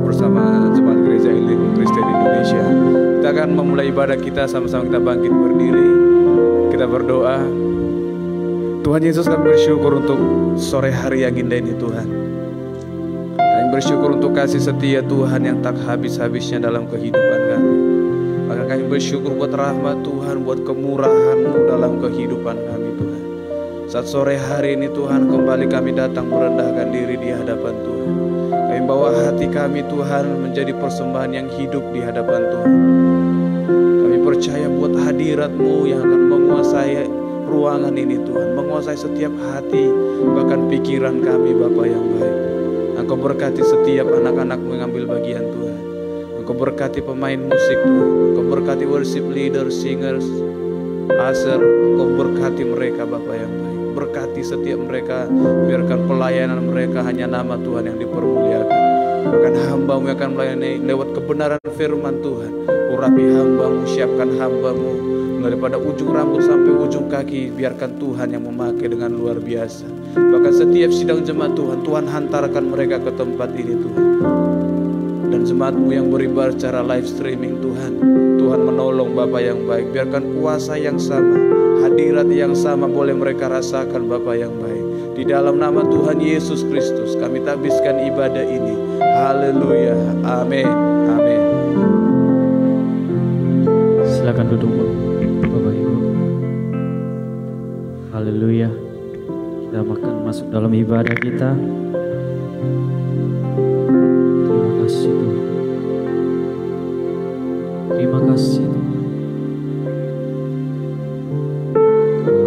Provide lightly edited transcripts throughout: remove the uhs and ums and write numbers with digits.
bersama Jemaat Gereja Elim Kristen Indonesia. Kita akan memulai ibadah kita, sama-sama kita bangkit berdiri. Kita berdoa. Tuhan Yesus, kami bersyukur untuk sore hari yang indah ini Tuhan. Kami bersyukur untuk kasih setia Tuhan yang tak habis-habisnya dalam kehidupan kami. Maka kami bersyukur buat rahmat Tuhan, buat kemurahan-Mu dalam kehidupan kami Tuhan. Saat sore hari ini Tuhan, kembali kami datang merendahkan diri di hadapan Tuhan. Kami bawa hati kami Tuhan menjadi persembahan yang hidup di hadapan Tuhan. Kami percaya buat hadirat-Mu yang akan menguasai ruangan ini Tuhan, menguasai setiap hati, bahkan pikiran kami Bapa yang baik. Engkau berkati setiap anak-anak-Mu yang ambil bagian Tuhan. Engkau berkati pemain musik Tuhan. Engkau berkati worship leader, singers, usher. Engkau berkati mereka Bapa yang baik. Berkati setiap mereka, biarkan pelayanan mereka hanya nama Tuhan yang dipermuliakan. Bahkan hamba-Mu yang akan melayani lewat kebenaran firman Tuhan. Urapi hamba-Mu, siapkan hamba-Mu daripada ujung rambut sampai ujung kaki. Biarkan Tuhan yang memakai dengan luar biasa. Bahkan setiap sidang jemaat Tuhan, Tuhan hantarkan mereka ke tempat ini Tuhan. Dan jemaat-Mu yang beribadah secara live streaming Tuhan, Tuhan menolong Bapa yang baik. Biarkan kuasa yang sama, hadirat yang sama boleh mereka rasakan Bapa yang baik. Di dalam nama Tuhan Yesus Kristus kami tabiskan ibadah ini. Haleluya. Amin. Amin. Silakan duduk Bapak Ibu. Haleluya. Kita akan masuk dalam ibadah kita. Terima kasih Tuhan. Terima kasih Tuhan.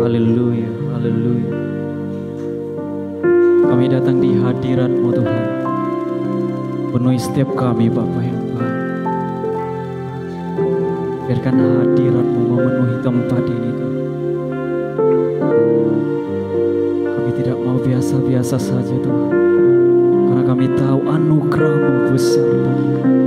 Haleluya, haleluya. Kami datang di hadirat-Mu Tuhan. Penuhi setiap kami Bapa yang baik. Biarkan hadirat-Mu memenuhi tempat ini Tuhan. Kami tidak mau biasa-biasa saja Tuhan, karena kami tahu anugerah-Mu besar bagi kami.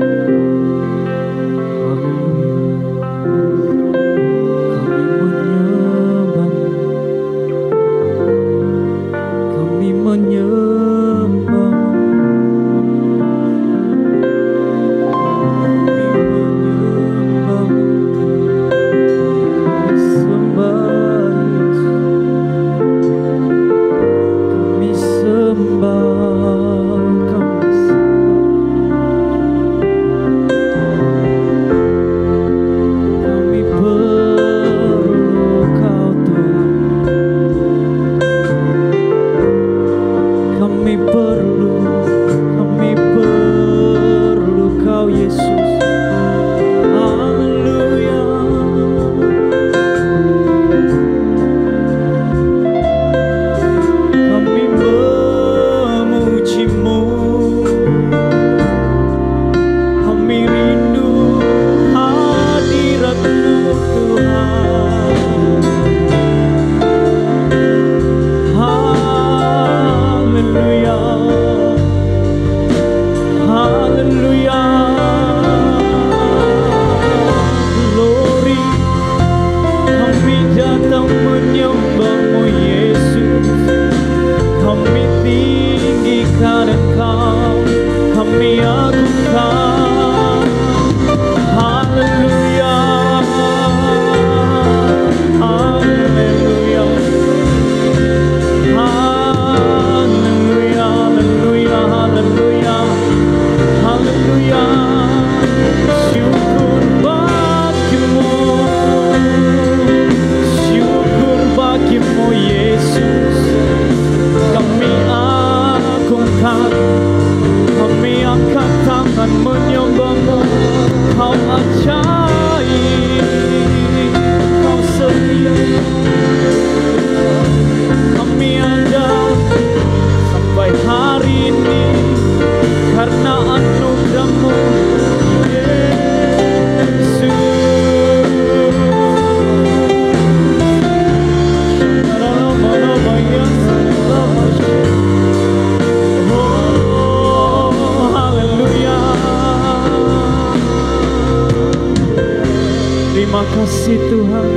kasih Tuhan.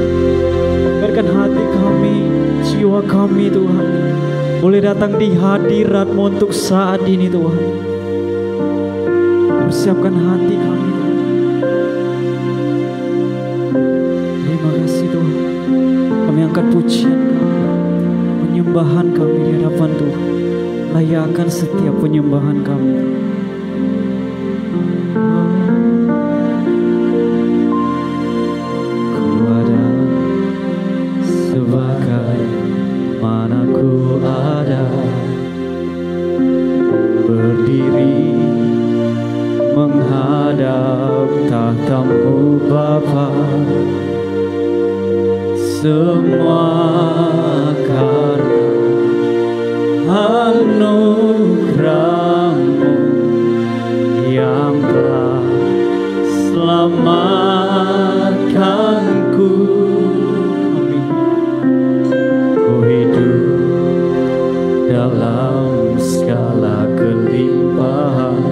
Biarkan hati kami, jiwa kami Tuhan, boleh datang di hadirat-Mu untuk saat ini Tuhan. persiapkan hati kami. Terima kasih Tuhan. Kami angkat pujian kami, penyembahan kami di hadapan Tuhan. Layakkan setiap penyembahan kami. Ku ada sebagai mana ku ada, berdiri menghadap tahta-Mu Bapa. Semua karena anugerah-Mu yang telah selamatkanku. Ku hidup dalam segala kelimpahan,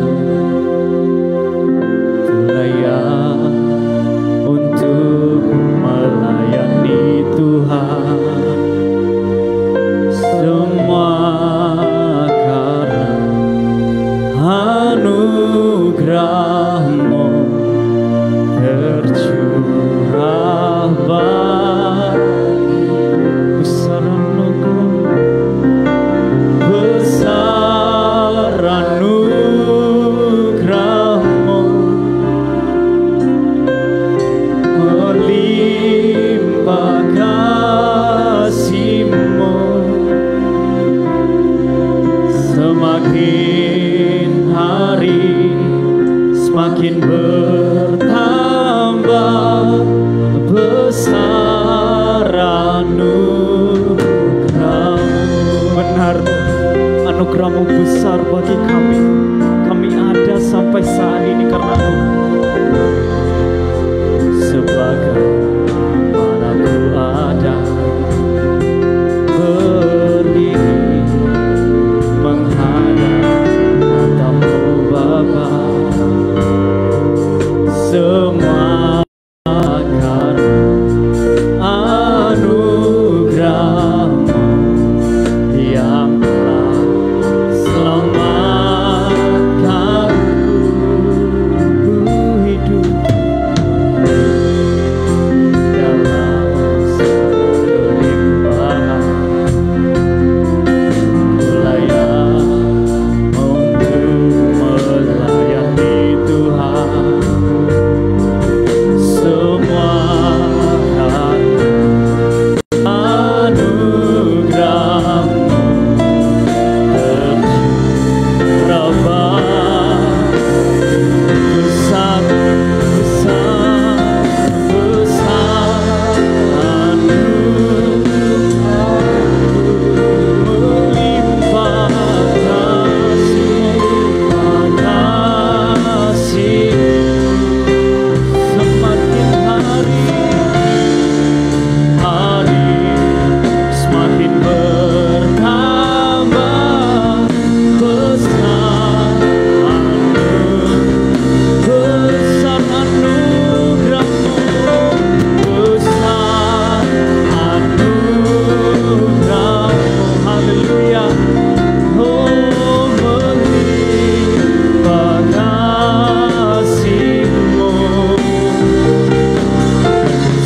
layak untuk melayani Tuhan. Semua karena anugerah-Mu tercurah bagi. Besar anugerah-Mu, melimpah kasih-Mu. Semakin hari semakin bertambah besar anugerah-Mu. Benar, anugerah-Mu besar bagi kami. Kami ada sampai saat ini karena Tuhan. Sebagai mana ku ada, berdiri menghadap tahta-Mu Bapa. Semua karena anugerah-Mu yang telah selamatkanku. Ku hidup dalam segala kelimpahan, ku layak untuk melayani Tuhan. Semua karena anugerah-Mu tercurah bagi. Besar, besar, besar anugerah-Mu, melimpah kasih-Mu. Semakin hari semakin bertambah besar anugerah-Mu, besar anugerah-Mu. Haleluya. Oh, melimpah kasih-Mu.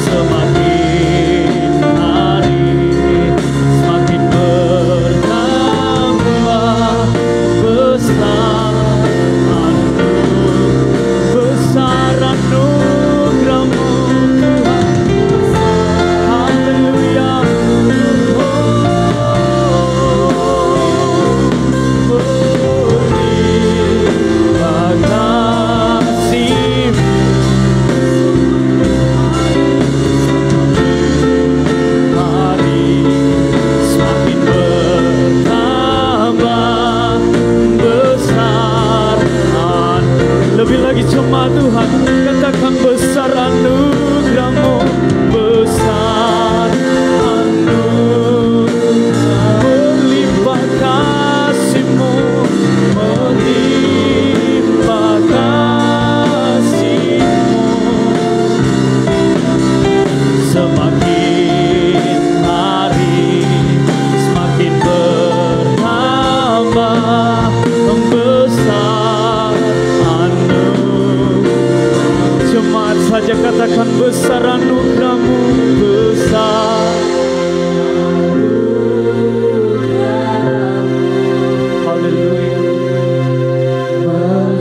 Semakin hari semakin bertambah besar anugerah-Mu Tuhan. Haleluya. Melimpah kasih-Mu. Hari semakin bertambah besar. Lebih lagi cuma Tuhan, katakan besar anugerah-Mu, besar anugerah-Mu, melimpah kasih-Mu, melimpah kasih-Mu. Semakin hari semakin bertambah besar anugerah-Mu. besar anugerah-Mu, besar. Haleluya. Benar.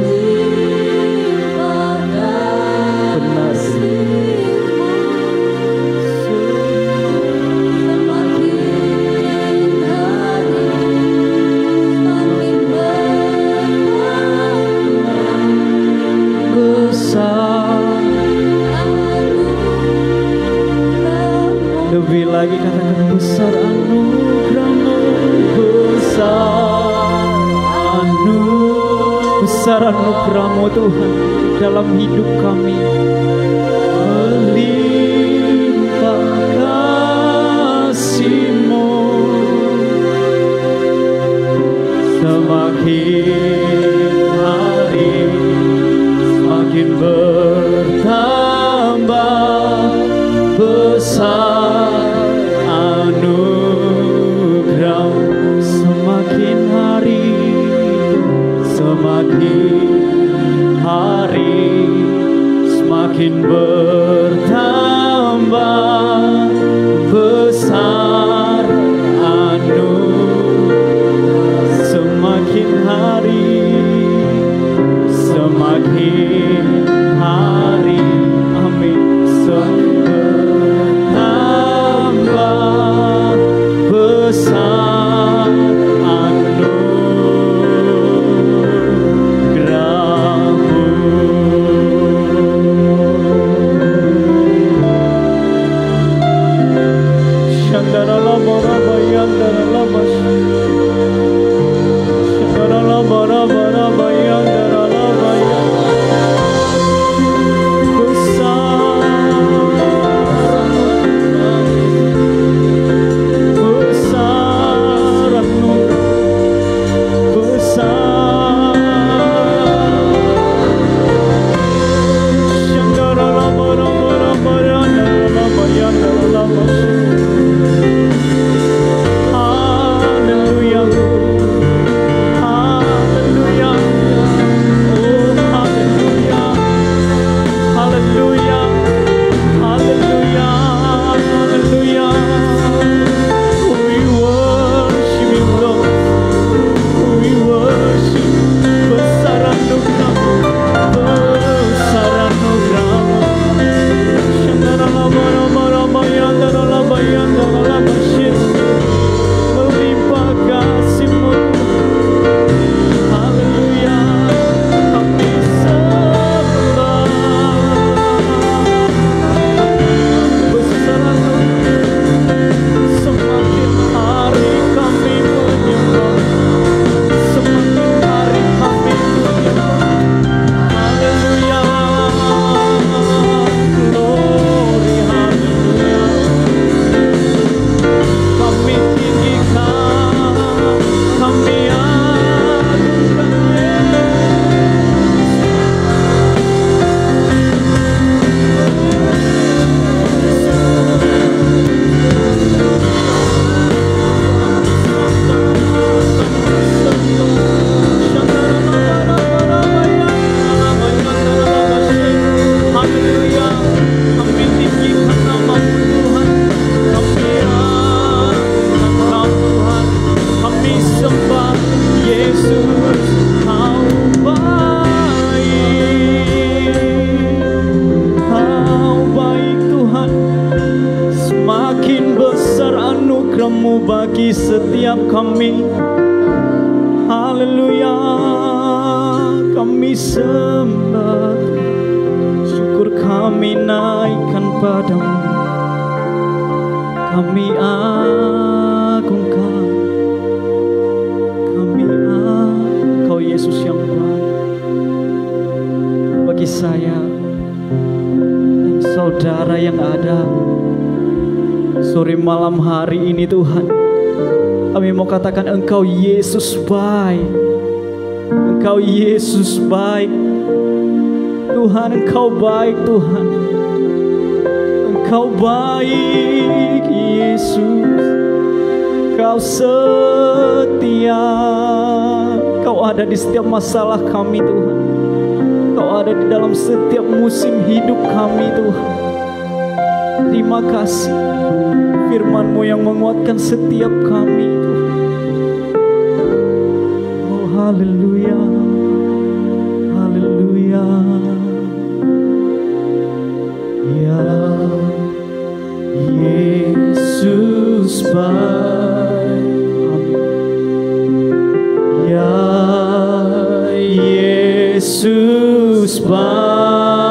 Lebih lagi katakan besar anugerah-Mu, besar anugerah-Mu Tuhan dalam hidup kami. Melimpah kasih-Mu, semakin hari semakin bertambah besar anugerah-Mu, semakin hari semakin bertambah besar anugerah, semakin hari amin, bertambah besar anugerah-Mu. Shandarala bara bayandara bas, shandarala bara bayandara bayan. anugerah-Mu bagi setiap kami. Haleluya, kami sembah, syukur kami naikkan padamu, kami agungkan, Kau Yesus yang baik bagi saya dan saudara yang ada sore malam hari ini. Tuhan, kami mau katakan Engkau Yesus baik, Engkau Yesus baik Tuhan, Engkau baik Tuhan, Engkau baik Yesus, Kau setia, Kau ada di setiap masalah kami Tuhan, Kau ada di dalam setiap musim hidup kami Tuhan. Terima kasih firman-Mu yang menguatkan setiap kami, Tuhan. Oh haleluya, haleluya. Ya Yesus baik, ya Yesus baik,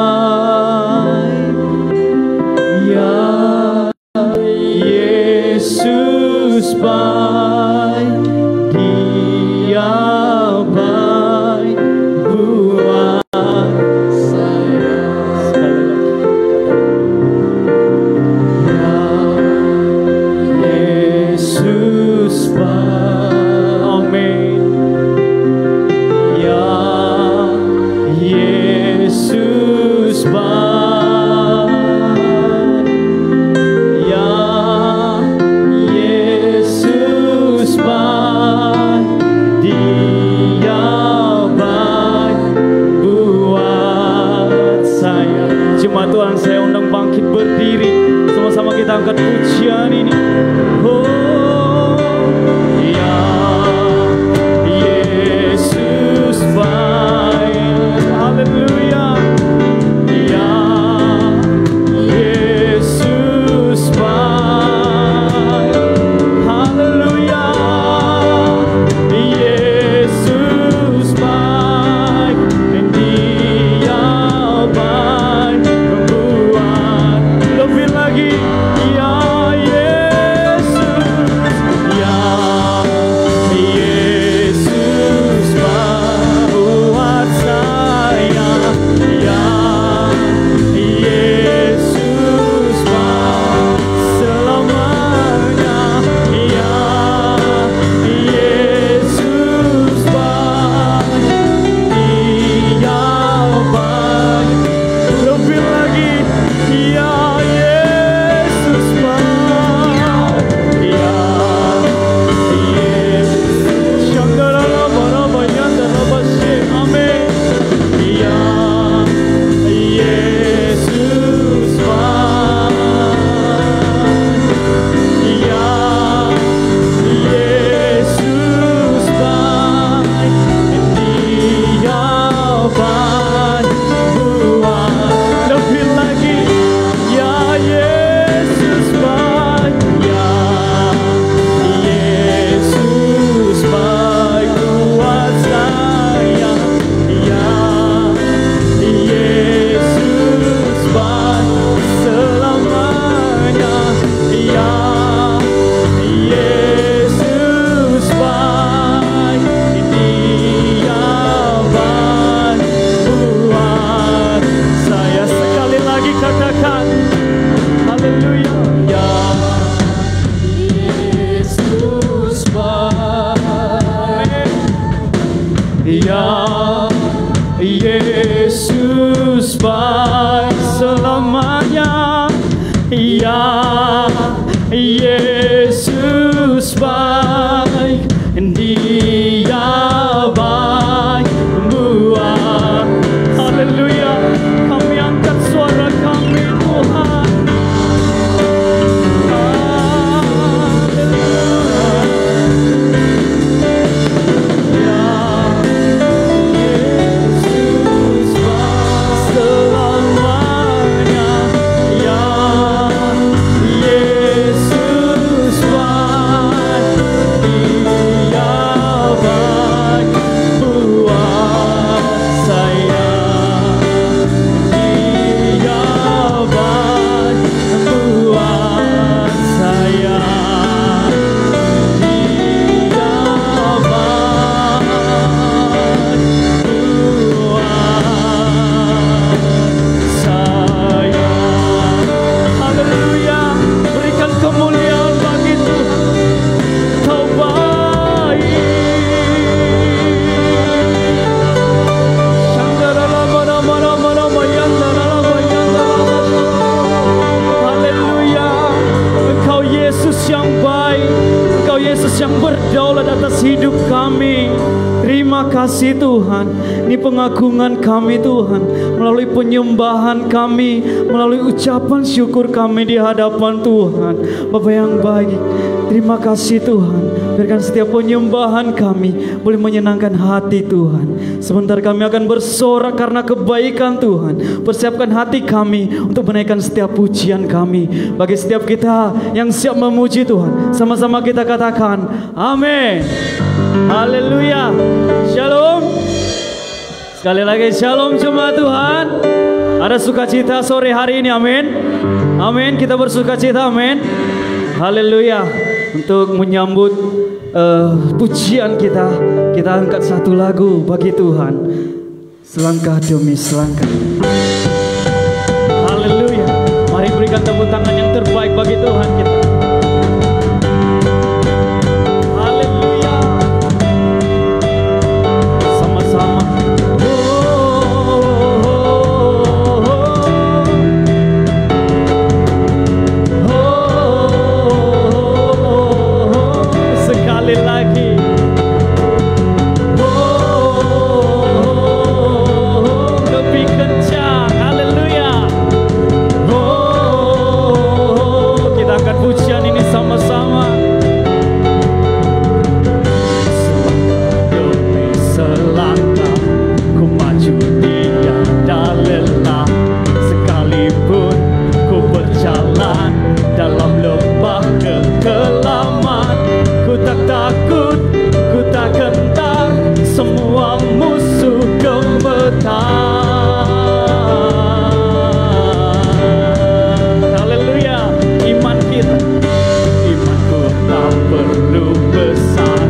ya Yesus baik, Dia baik buat saya. Sekali lagi, ya Yesus baik, amin. Ya Yesus baik, ya Yesus baik, Dia baik buat saya. Cuma Tuhan, saya undang bangkit berdiri, sama-sama kita angkat pujian ini. Oh, ya Yesus baik, haleluya. Ya Yesus baik, haleluya. Yesus baik, Dia baik membuat lebih lagi. Ya Yesus, ya Yesus baik buat saya. Ya Yesus baik selamanya. Ya Yesus baik, Dia baik lebih lagi. Ya Yesus baik, ya Yesus Shandarabarabayandarabashi, amin. Ya Yesus baik, ya Yesus baik, Dia baik buat lebih lagi. Ya Yesus baik, ya Yesus baik buat saya. Ya Yesus baik selamanya. Ya Yesus baik, Dia baik buat saya. Sekali lagi katakan haleluya. Ya Yesus baik, ya Yesus baik selamanya. Ya Yesus baik, Dia baik membuat. Haleluya, kami angkat suara kami, Tuhan. Selamanya. Ya Yesus pengagungan kami Tuhan, melalui penyembahan kami, melalui ucapan syukur kami di hadapan Tuhan. Bapa yang baik, terima kasih Tuhan. Biarkan setiap penyembahan kami boleh menyenangkan hati Tuhan. Sebentar kami akan bersorak karena kebaikan Tuhan. Persiapkan hati kami untuk menaikkan setiap pujian kami. Bagi setiap kita yang siap memuji Tuhan, sama-sama kita katakan amin. Haleluya. Shalom. Sekali lagi shalom jemaat Tuhan. Ada sukacita sore hari ini, amin. Amin, kita bersukacita, amin. Haleluya. Untuk menyambut pujian kita angkat satu lagu bagi Tuhan. Selangkah demi selangkah. Haleluya. Mari berikan tepuk tangan yang terbaik bagi Tuhan kita. Haleluya. Sama-sama. Sekali lagi. Lebih kencang. Haleluya. Kita angkat pujian ini sama-sama. Demi selangkah ku maju tiada lelah, sekalipun ku berjalan dalam lembah kekelaman. Ku tak takut, ku tak gentar, semua musuh gemetar. Haleluya. Iman kita, imanku tak perlu besar,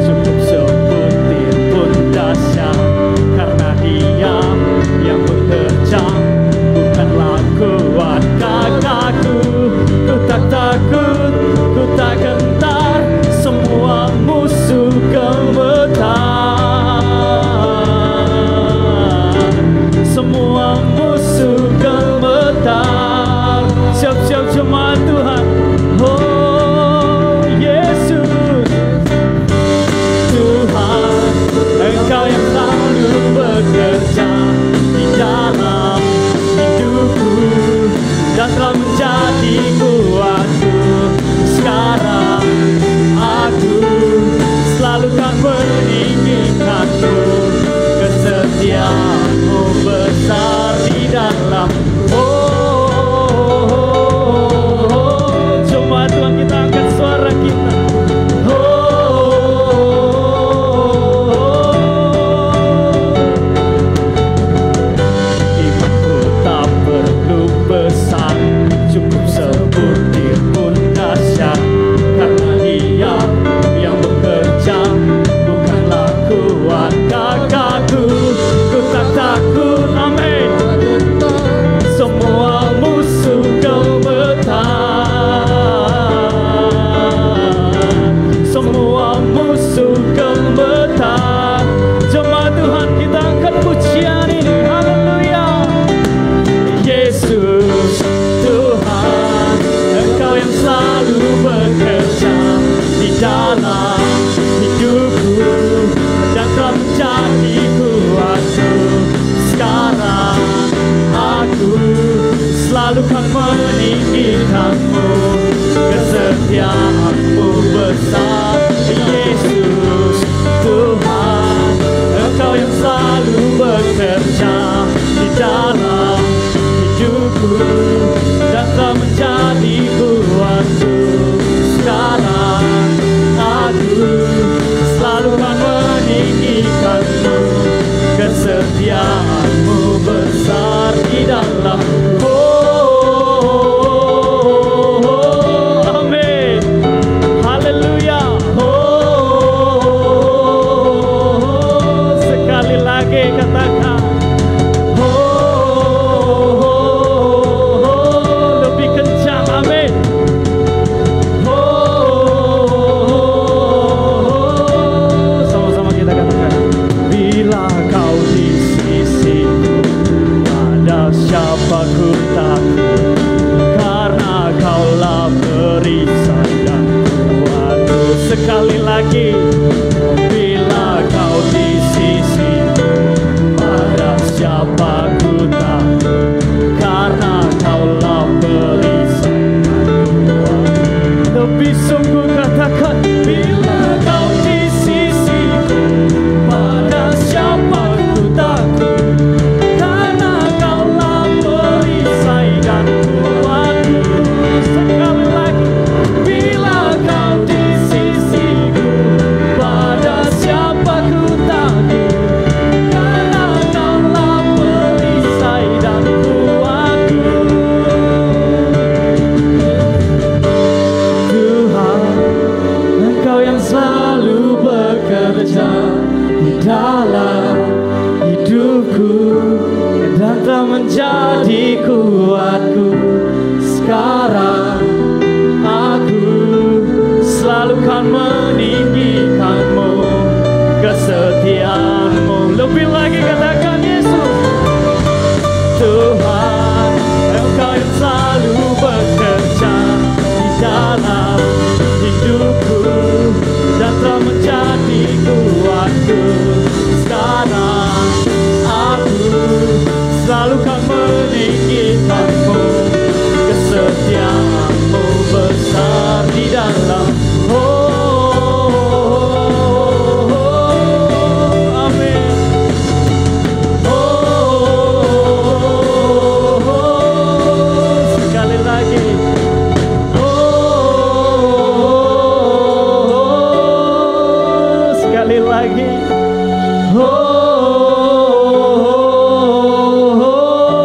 cukup sebutir pun dahsyat, karena Dia yang bekerja, bukanlah kuat kakakku. Ku tak takut, ku tak gentar, semua musuh gemetar. Semua musuh gemetar. Siap-siap jemaat Tuhan. Oh Yesus, Tuhan, Engkau yang selalu bekerja di dalam hidupku dan telah menjadi kuatku. Sekarang aku selalu kan meninggikanmu, kesetiaanmu besar di dalam. Jemaat Tuhan, kita angkat suara kita. Imanku tak perlu besar, cukup sebutir pun dahsyat, karena Dia yang bekerja, bukanlah kuat kakakku. Ku tak takut, amin. Semua musuh gemetar. Semua musuh gemetar. Jemaat Tuhan, kita angkat pujian ini. Haleluya. Yesus, Tuhan, Engkau yang selalu bekerja di dalam hidupku dan telah menjadi kuatku. Sekarang aku selalu kan meninggikanmu, kesetiaanmu besar. Yesus, Tuhan, Engkau yang selalu bekerja di dalam hidupku dan telah menjadi kuatku. Sekarang aku selalu kan meninggikanmu, kesetiaanmu besar di dalam. Amin. Haleluya. Sekali lagi katakan. Lebih kencang. Amin. Sama-sama kita katakan. Bila kau di sisiku, ada siapa ku takut, karena Kaulah perisai dan kuatku. Sekali lagi. Bila kau di sisiku, ku takut, karena Kaulah perisai dan kuat. Lebih sungguh katakan, bila Kau di sisiku, pada siapa ku takut, karena Kaulah perisai dan kuatku. Sekali lagi, bila Kau di sisiku, pada siapa ku takut, karena Kaulah perisai dan kuatku. Tuhan, Engkau yang selalu bekerja di dalam hidupku dan telah menjadi kuatku. Sekarang aku selalu kan meninggikanmu, kesetiaanmu. Lebih lagi katakan Yesus. Tuhan, Engkau yang selalu bekerja di dalam hidupku dan telah menjadi kuatku. Sekarang aku selalu kan meninggikanmu, kesetiaanmu besar di dalam. Amin. Sekali lagi. Sekali lagi.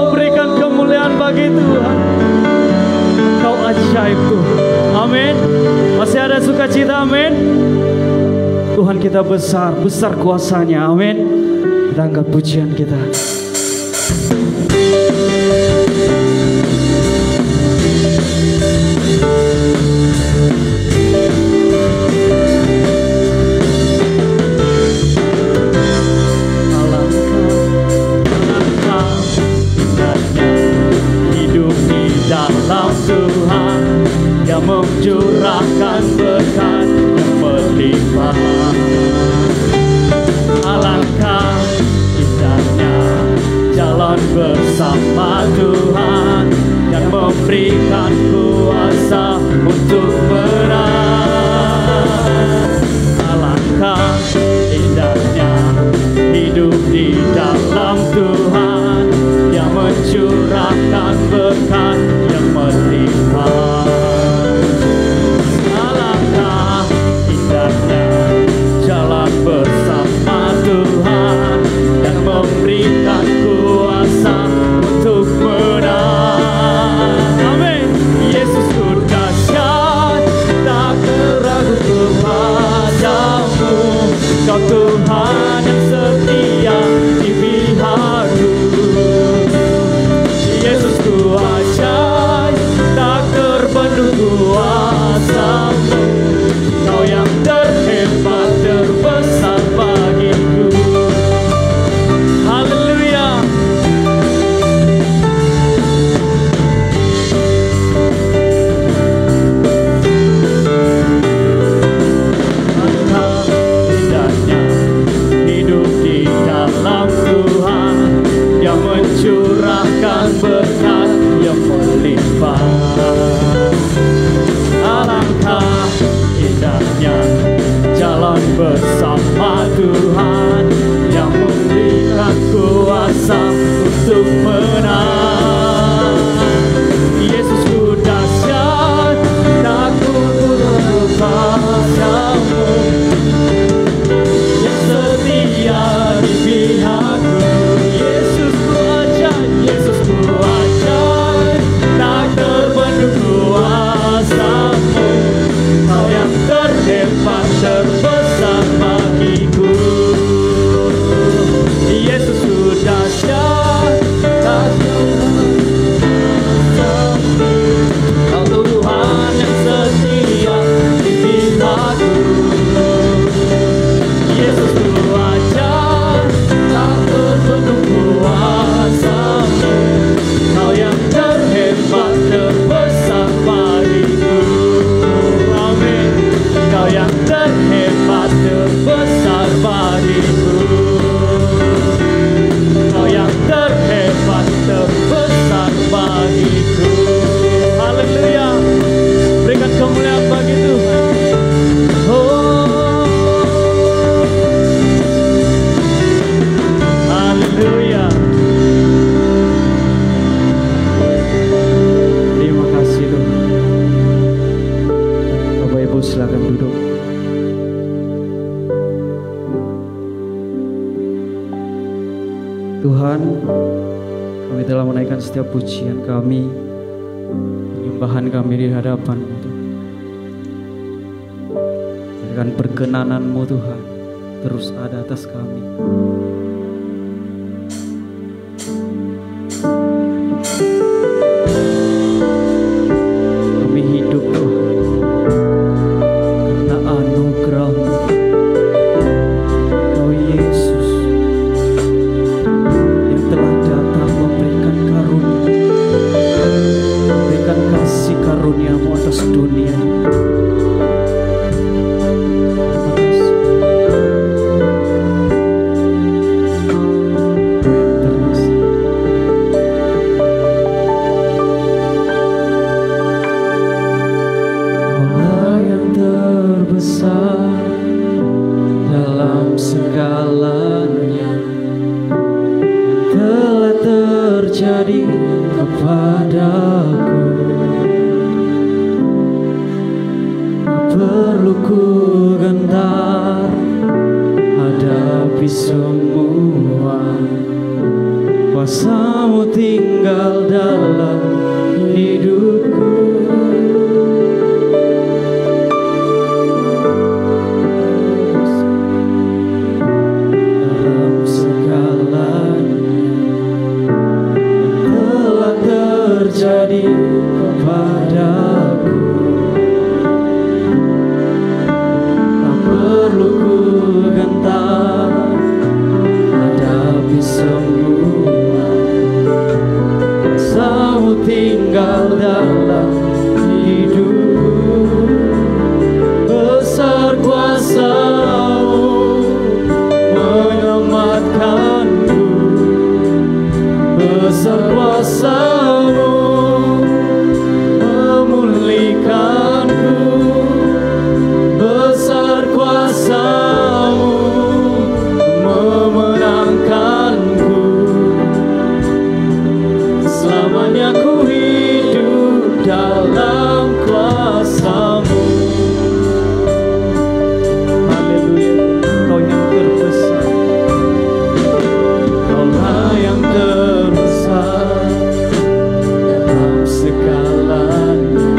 Berikan kemuliaan bagi Tuhan. Kau ajaib Tuhan. Amin. Masih ada sukacita, amin. Tuhan kita besar, besar kuasanya, amin. Kita angkat pujian kita. Alangkah indahnya hidup di dalam Tuhan, yang mencurahkan berkat yang berlimpah. Alangkah indahnya jalan bersama Tuhan, yang memberikan kuasa untuk menang. Alangkah indahnya hidup di dalam Tuhan, yang mencurahkan berkat yang melimpah. Alangkah indahnya jalan bersama Tuhan, yang memberikan kuasa untuk menang. Amin. Yesus ku dahsyat, tak keragu kepadamu. Kau Tuhan yang setia di pihakku. Yesus ku ajaib, tak terbendung kuasamu. Kau yang terhebat, terbesar bagiku. Haleluya. Alangkah indahnya hidup di dalam Tuhan, yang mencurahkan berkat yang melimpah. Alangkah indahnya jalan bersama Tuhan, yang memberikan kuasa untuk menang. Yesus ku dahsyat, tak keragu padamu, yang setia di pihakku. Yesus ku ajaib, Yesus ku ajaib, tak terbendung kuasamu. Kau yang terhebat, terbesar. Kami telah menaikkan setiap pujian kami, penyembahan kami di hadapan-Mu Tuhan. Biarkan perkenanan-Mu Tuhan terus ada atas kami. Kami hidup Tuhan karena anugerah-Mu. Oh Yesus yang telah datang memberikan karunia, memberikan kasih karunia-Mu atas dunia ini. Dalam segalanya yang telah terjadi kepadaku, tak perlu ku gentar hadapi semua. Kuasa-Mu tinggal dalam hidupku. Jadi kepadaku, tak perlu ku gentar hadapi semua. Kuasa-Mu tinggal dalam hidupku. Besar kuasa-Mu menyelamatkanku. Besar kuasa-Mu memulihkanku. Besar kuasa-Mu memenangkanku. Selamanya ku hidup dalam kuasa-Mu. Haleluya, Kau yang terbesar, Kaulah yang terbesar dalam segalanya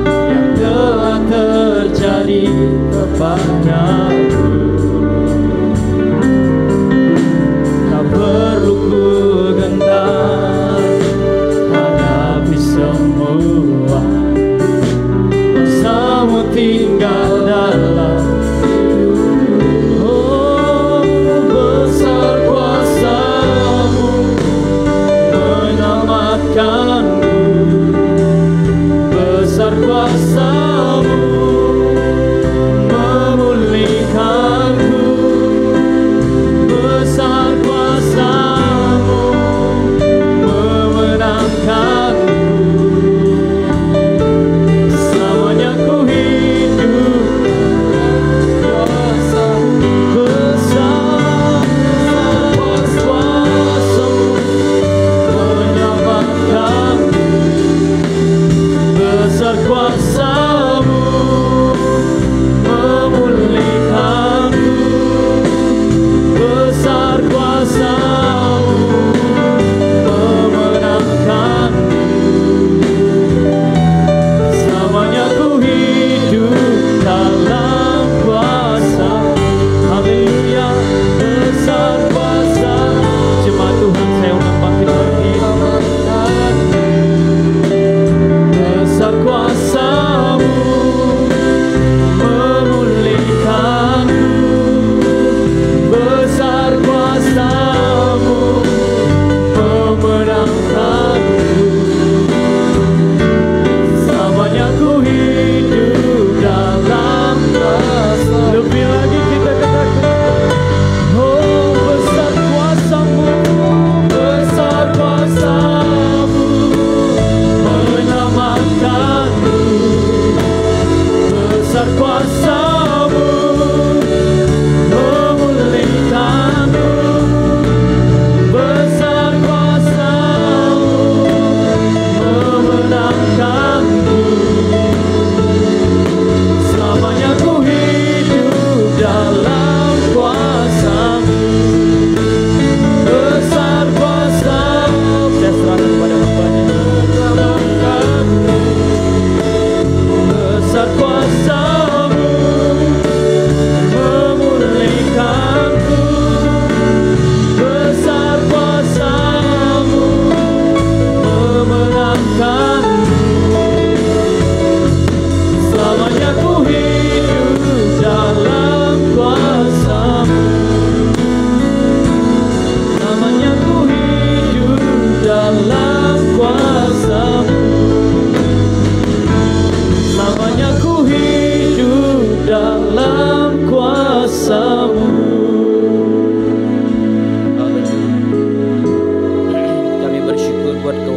yang telah terjadi kepadaku. Tak perlu ku gentar hadapi semua. Kuasa-Mu tinggal dalam hidupku. Oh, besar kuasa-Mu menyelamatkanku. Besar kuasa-Mu memulihkanku. Besar kuasa-Mu memenangkanku. Selamanya ku hidup kuasa. Besar kuasa-Mu menyelamatkanku.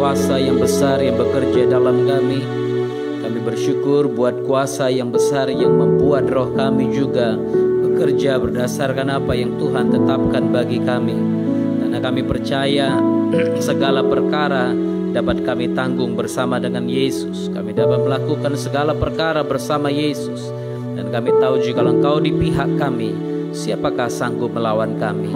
kuasa yang besar yang bekerja dalam kami. Kami bersyukur buat kuasa yang besar yang membuat roh kami juga bekerja berdasarkan apa yang Tuhan tetapkan bagi kami. Karena kami percaya segala perkara dapat kami tanggung bersama dengan Yesus. Kami dapat melakukan segala perkara bersama Yesus. Dan kami tahu jika Engkau di pihak kami, siapakah sanggup melawan kami?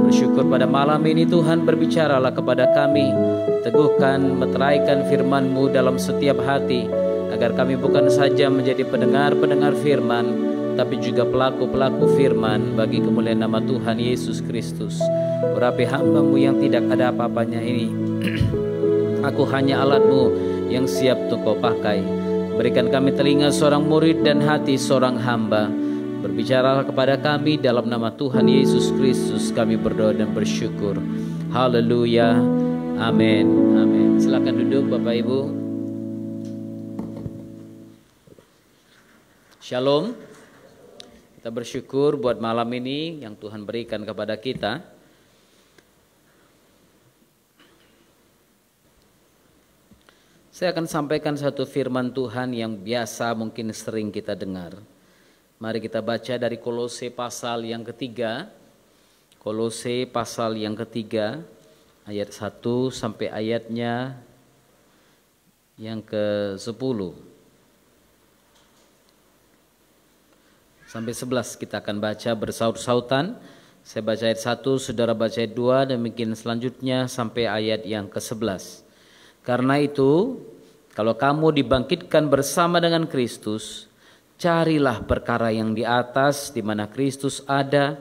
Bersyukur pada malam ini Tuhan, berbicaralah kepada kami. Teguhkan, meteraikan firman-Mu dalam setiap hati, agar kami bukan saja menjadi pendengar-pendengar firman, tapi juga pelaku-pelaku firman bagi kemuliaan nama Tuhan Yesus Kristus. Urapi hamba-Mu yang tidak ada apa-apanya ini. Aku hanya alat-Mu yang siap untuk Kau pakai. Berikan kami telinga seorang murid dan hati seorang hamba. Berbicaralah kepada kami dalam nama Tuhan Yesus Kristus kami berdoa dan bersyukur. Haleluya. Amin. Amin. Silakan duduk Bapak Ibu. Shalom. Kita bersyukur buat malam ini yang Tuhan berikan kepada kita. Saya akan sampaikan satu firman Tuhan yang biasa mungkin sering kita dengar. Mari kita baca dari Kolose pasal yang ketiga. Kolose pasal yang ketiga, ayat 1 sampai ayatnya yang ke-10. Sampai 11 kita akan baca bersaut-sautan. Saya baca ayat 1, saudara baca ayat 2, dan mungkin selanjutnya sampai ayat yang ke-11. Karena itu, kalau kamu dibangkitkan bersama dengan Kristus, carilah perkara yang di atas, di mana Kristus ada,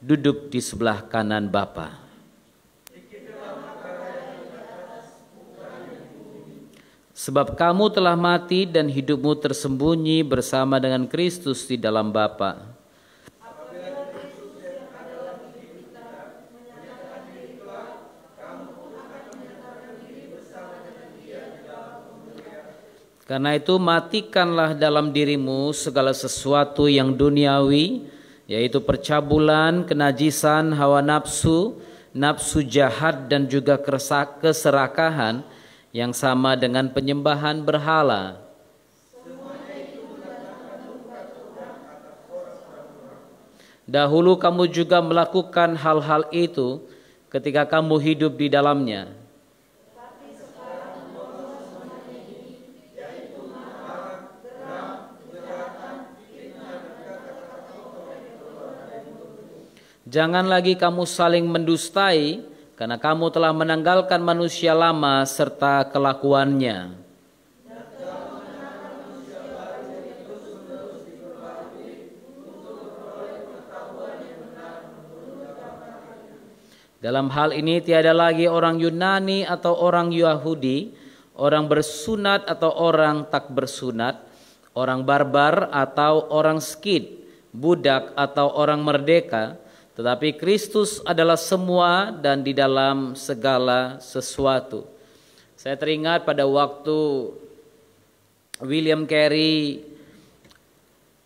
duduk di sebelah kanan Bapa. Sebab kamu telah mati dan hidupmu tersembunyi bersama dengan Kristus di dalam Bapa. Karena itu matikanlah dalam dirimu segala sesuatu yang duniawi, yaitu percabulan, kenajisan, hawa nafsu, nafsu jahat, dan juga keserakahan yang sama dengan penyembahan berhala. Dahulu kamu juga melakukan hal-hal itu ketika kamu hidup di dalamnya. Jangan lagi kamu saling mendustai, karena kamu telah menanggalkan manusia lama serta kelakuannya. Dalam hal ini tiada lagi orang Yunani atau orang Yahudi, orang bersunat atau orang tak bersunat, orang barbar atau orang Skit, budak atau orang merdeka, tetapi Kristus adalah semua dan di dalam segala sesuatu. Saya teringat pada waktu William Carey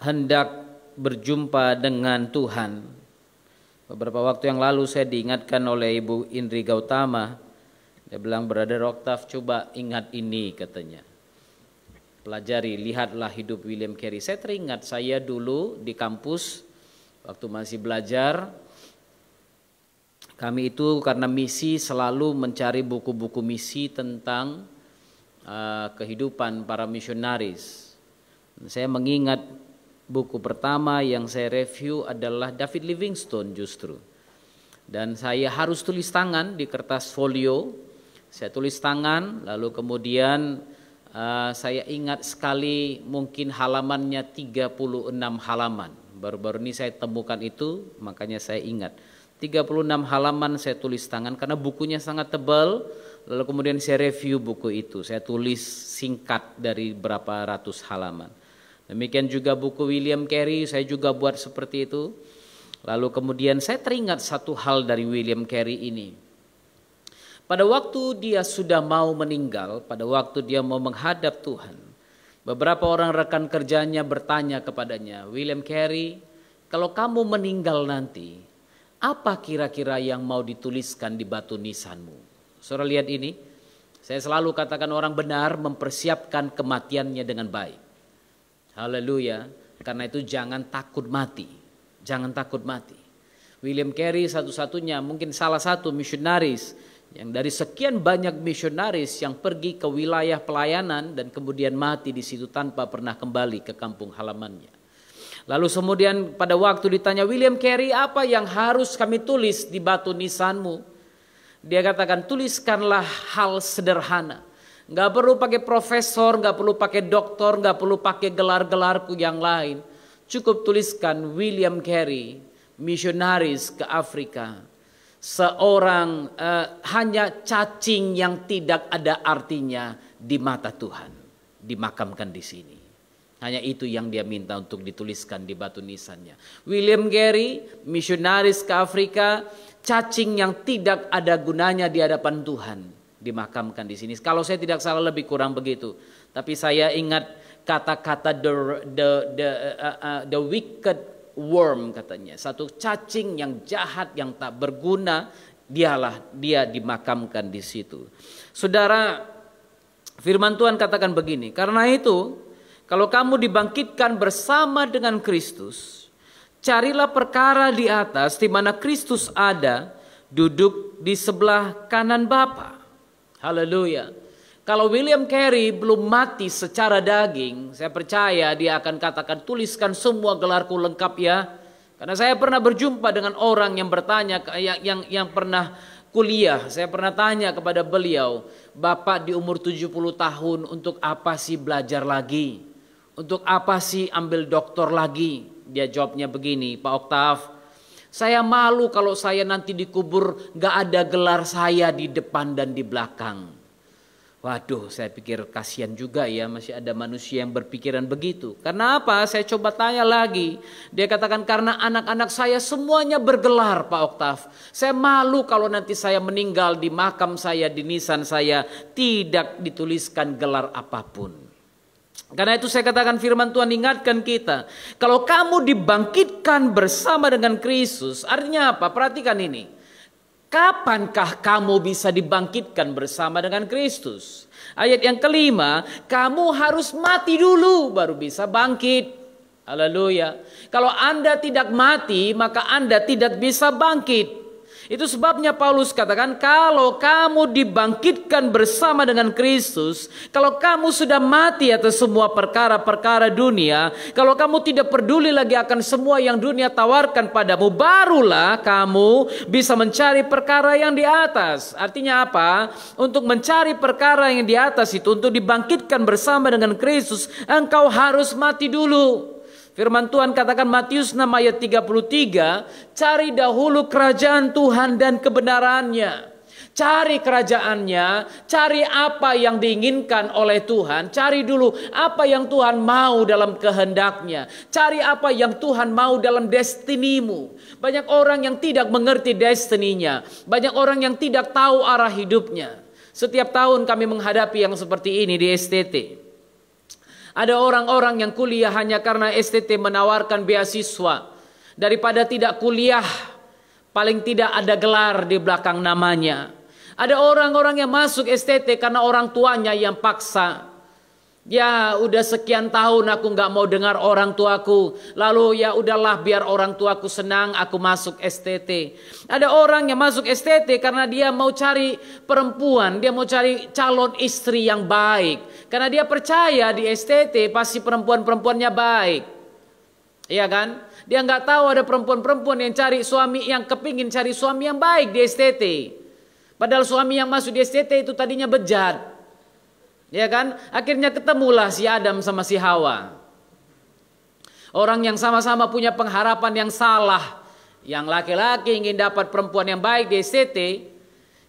hendak berjumpa dengan Tuhan. Beberapa waktu yang lalu saya diingatkan oleh Ibu Indri Gautama. Dia bilang, Brother Octav, coba ingat ini katanya. Pelajari, lihatlah hidup William Carey. Saya teringat saya dulu di kampus waktu masih belajar, kami itu karena misi selalu mencari buku-buku misi tentang kehidupan para misionaris. Saya mengingat buku pertama yang saya review adalah David Livingstone justru. Dan saya harus tulis tangan di kertas folio. Saya tulis tangan, lalu kemudian saya ingat sekali mungkin halamannya 36 halaman. Baru-baru ini saya temukan itu, makanya saya ingat. 36 halaman saya tulis tangan karena bukunya sangat tebal. Lalu kemudian saya review buku itu. Saya tulis singkat dari berapa ratus halaman. Demikian juga buku William Carey, saya juga buat seperti itu. Lalu kemudian saya teringat satu hal dari William Carey ini. Pada waktu dia sudah mau meninggal, pada waktu dia mau menghadap Tuhan, beberapa orang rekan kerjanya bertanya kepadanya, William Carey, kalau kamu meninggal nanti, apa kira-kira yang mau dituliskan di batu nisanmu? Saudara lihat ini, Saya selalu katakan orang benar mempersiapkan kematiannya dengan baik. Haleluya. Karena itu jangan takut mati. Jangan takut mati. William Carey satu-satunya, mungkin salah satu misionaris yang dari sekian banyak misionaris yang pergi ke wilayah pelayanan dan kemudian mati di situ tanpa pernah kembali ke kampung halamannya. Lalu kemudian pada waktu ditanya, William Carey, apa yang harus kami tulis di batu nisanmu? Dia katakan, tuliskanlah hal sederhana. Nggak perlu pakai profesor, nggak perlu pakai doktor, nggak perlu pakai gelar-gelarku yang lain. Cukup tuliskan William Carey, misionaris ke Afrika. Seorang hanya cacing yang tidak ada artinya di mata Tuhan. Dimakamkan di sini. Hanya itu yang dia minta untuk dituliskan di batu nisannya. William Carey, misionaris ke Afrika, cacing yang tidak ada gunanya di hadapan Tuhan, dimakamkan di sini. Kalau saya tidak salah lebih kurang begitu. Tapi saya ingat kata-kata the wicked worm katanya. Satu cacing yang jahat yang tak berguna, dia dimakamkan di situ. Saudara, firman Tuhan katakan begini, karena itu kalau kamu dibangkitkan bersama dengan Kristus, carilah perkara di atas di mana Kristus ada, duduk di sebelah kanan Bapa. Haleluya. Kalau William Carey belum mati secara daging, saya percaya dia akan katakan, tuliskan semua gelarku lengkap ya. Karena saya pernah berjumpa dengan orang yang bertanya, yang pernah kuliah. Saya pernah tanya kepada beliau, Bapak di umur 70 tahun untuk apa sih belajar lagi? Untuk apa sih ambil doktor lagi? Dia jawabnya begini, Pak Oktav, saya malu kalau saya nanti dikubur gak ada gelar saya di depan dan di belakang. Waduh, saya pikir kasihan juga ya, masih ada manusia yang berpikiran begitu. Karena apa? Saya coba tanya lagi. Dia katakan karena anak-anak saya semuanya bergelar, Pak Oktav. Saya malu kalau nanti saya meninggal di makam saya, di nisan saya tidak dituliskan gelar apapun. Karena itu saya katakan firman Tuhan ingatkan kita. Kalau kamu dibangkitkan bersama dengan Kristus, artinya apa? Perhatikan ini. Kapankah kamu bisa dibangkitkan bersama dengan Kristus? Ayat yang kelima, kamu harus mati dulu baru bisa bangkit. Haleluya. Kalau Anda tidak mati, maka Anda tidak bisa bangkit. Itu sebabnya Paulus katakan, kalau kamu dibangkitkan bersama dengan Kristus, kalau kamu sudah mati atas semua perkara-perkara dunia, kalau kamu tidak peduli lagi akan semua yang dunia tawarkan padamu, barulah kamu bisa mencari perkara yang di atas. Artinya apa? Untuk mencari perkara yang di atas itu, untuk dibangkitkan bersama dengan Kristus, engkau harus mati dulu. Firman Tuhan katakan Matius 6 ayat 33, cari dahulu kerajaan Tuhan dan kebenarannya. Cari kerajaannya, cari apa yang diinginkan oleh Tuhan. Cari dulu apa yang Tuhan mau dalam kehendaknya. Cari apa yang Tuhan mau dalam destinimu. Banyak orang yang tidak mengerti destininya. Banyak orang yang tidak tahu arah hidupnya. Setiap tahun kami menghadapi yang seperti ini di STT. Ada orang-orang yang kuliah hanya karena STT menawarkan beasiswa. Daripada tidak kuliah, paling tidak ada gelar di belakang namanya. Ada orang-orang yang masuk STT karena orang tuanya yang paksa. Ya udah sekian tahun aku gak mau dengar orang tuaku. Lalu ya udahlah biar orang tuaku senang aku masuk STT. Ada orang yang masuk STT karena dia mau cari perempuan. Dia mau cari calon istri yang baik. Karena dia percaya di STT pasti perempuan-perempuannya baik. Iya kan? Dia gak tahu ada perempuan-perempuan yang cari suami, yang kepingin cari suami yang baik di STT. Padahal suami yang masuk di STT itu tadinya bejat. Ya kan? Akhirnya ketemulah si Adam sama si Hawa. Orang yang sama-sama punya pengharapan yang salah. Yang laki-laki ingin dapat perempuan yang baik di STT.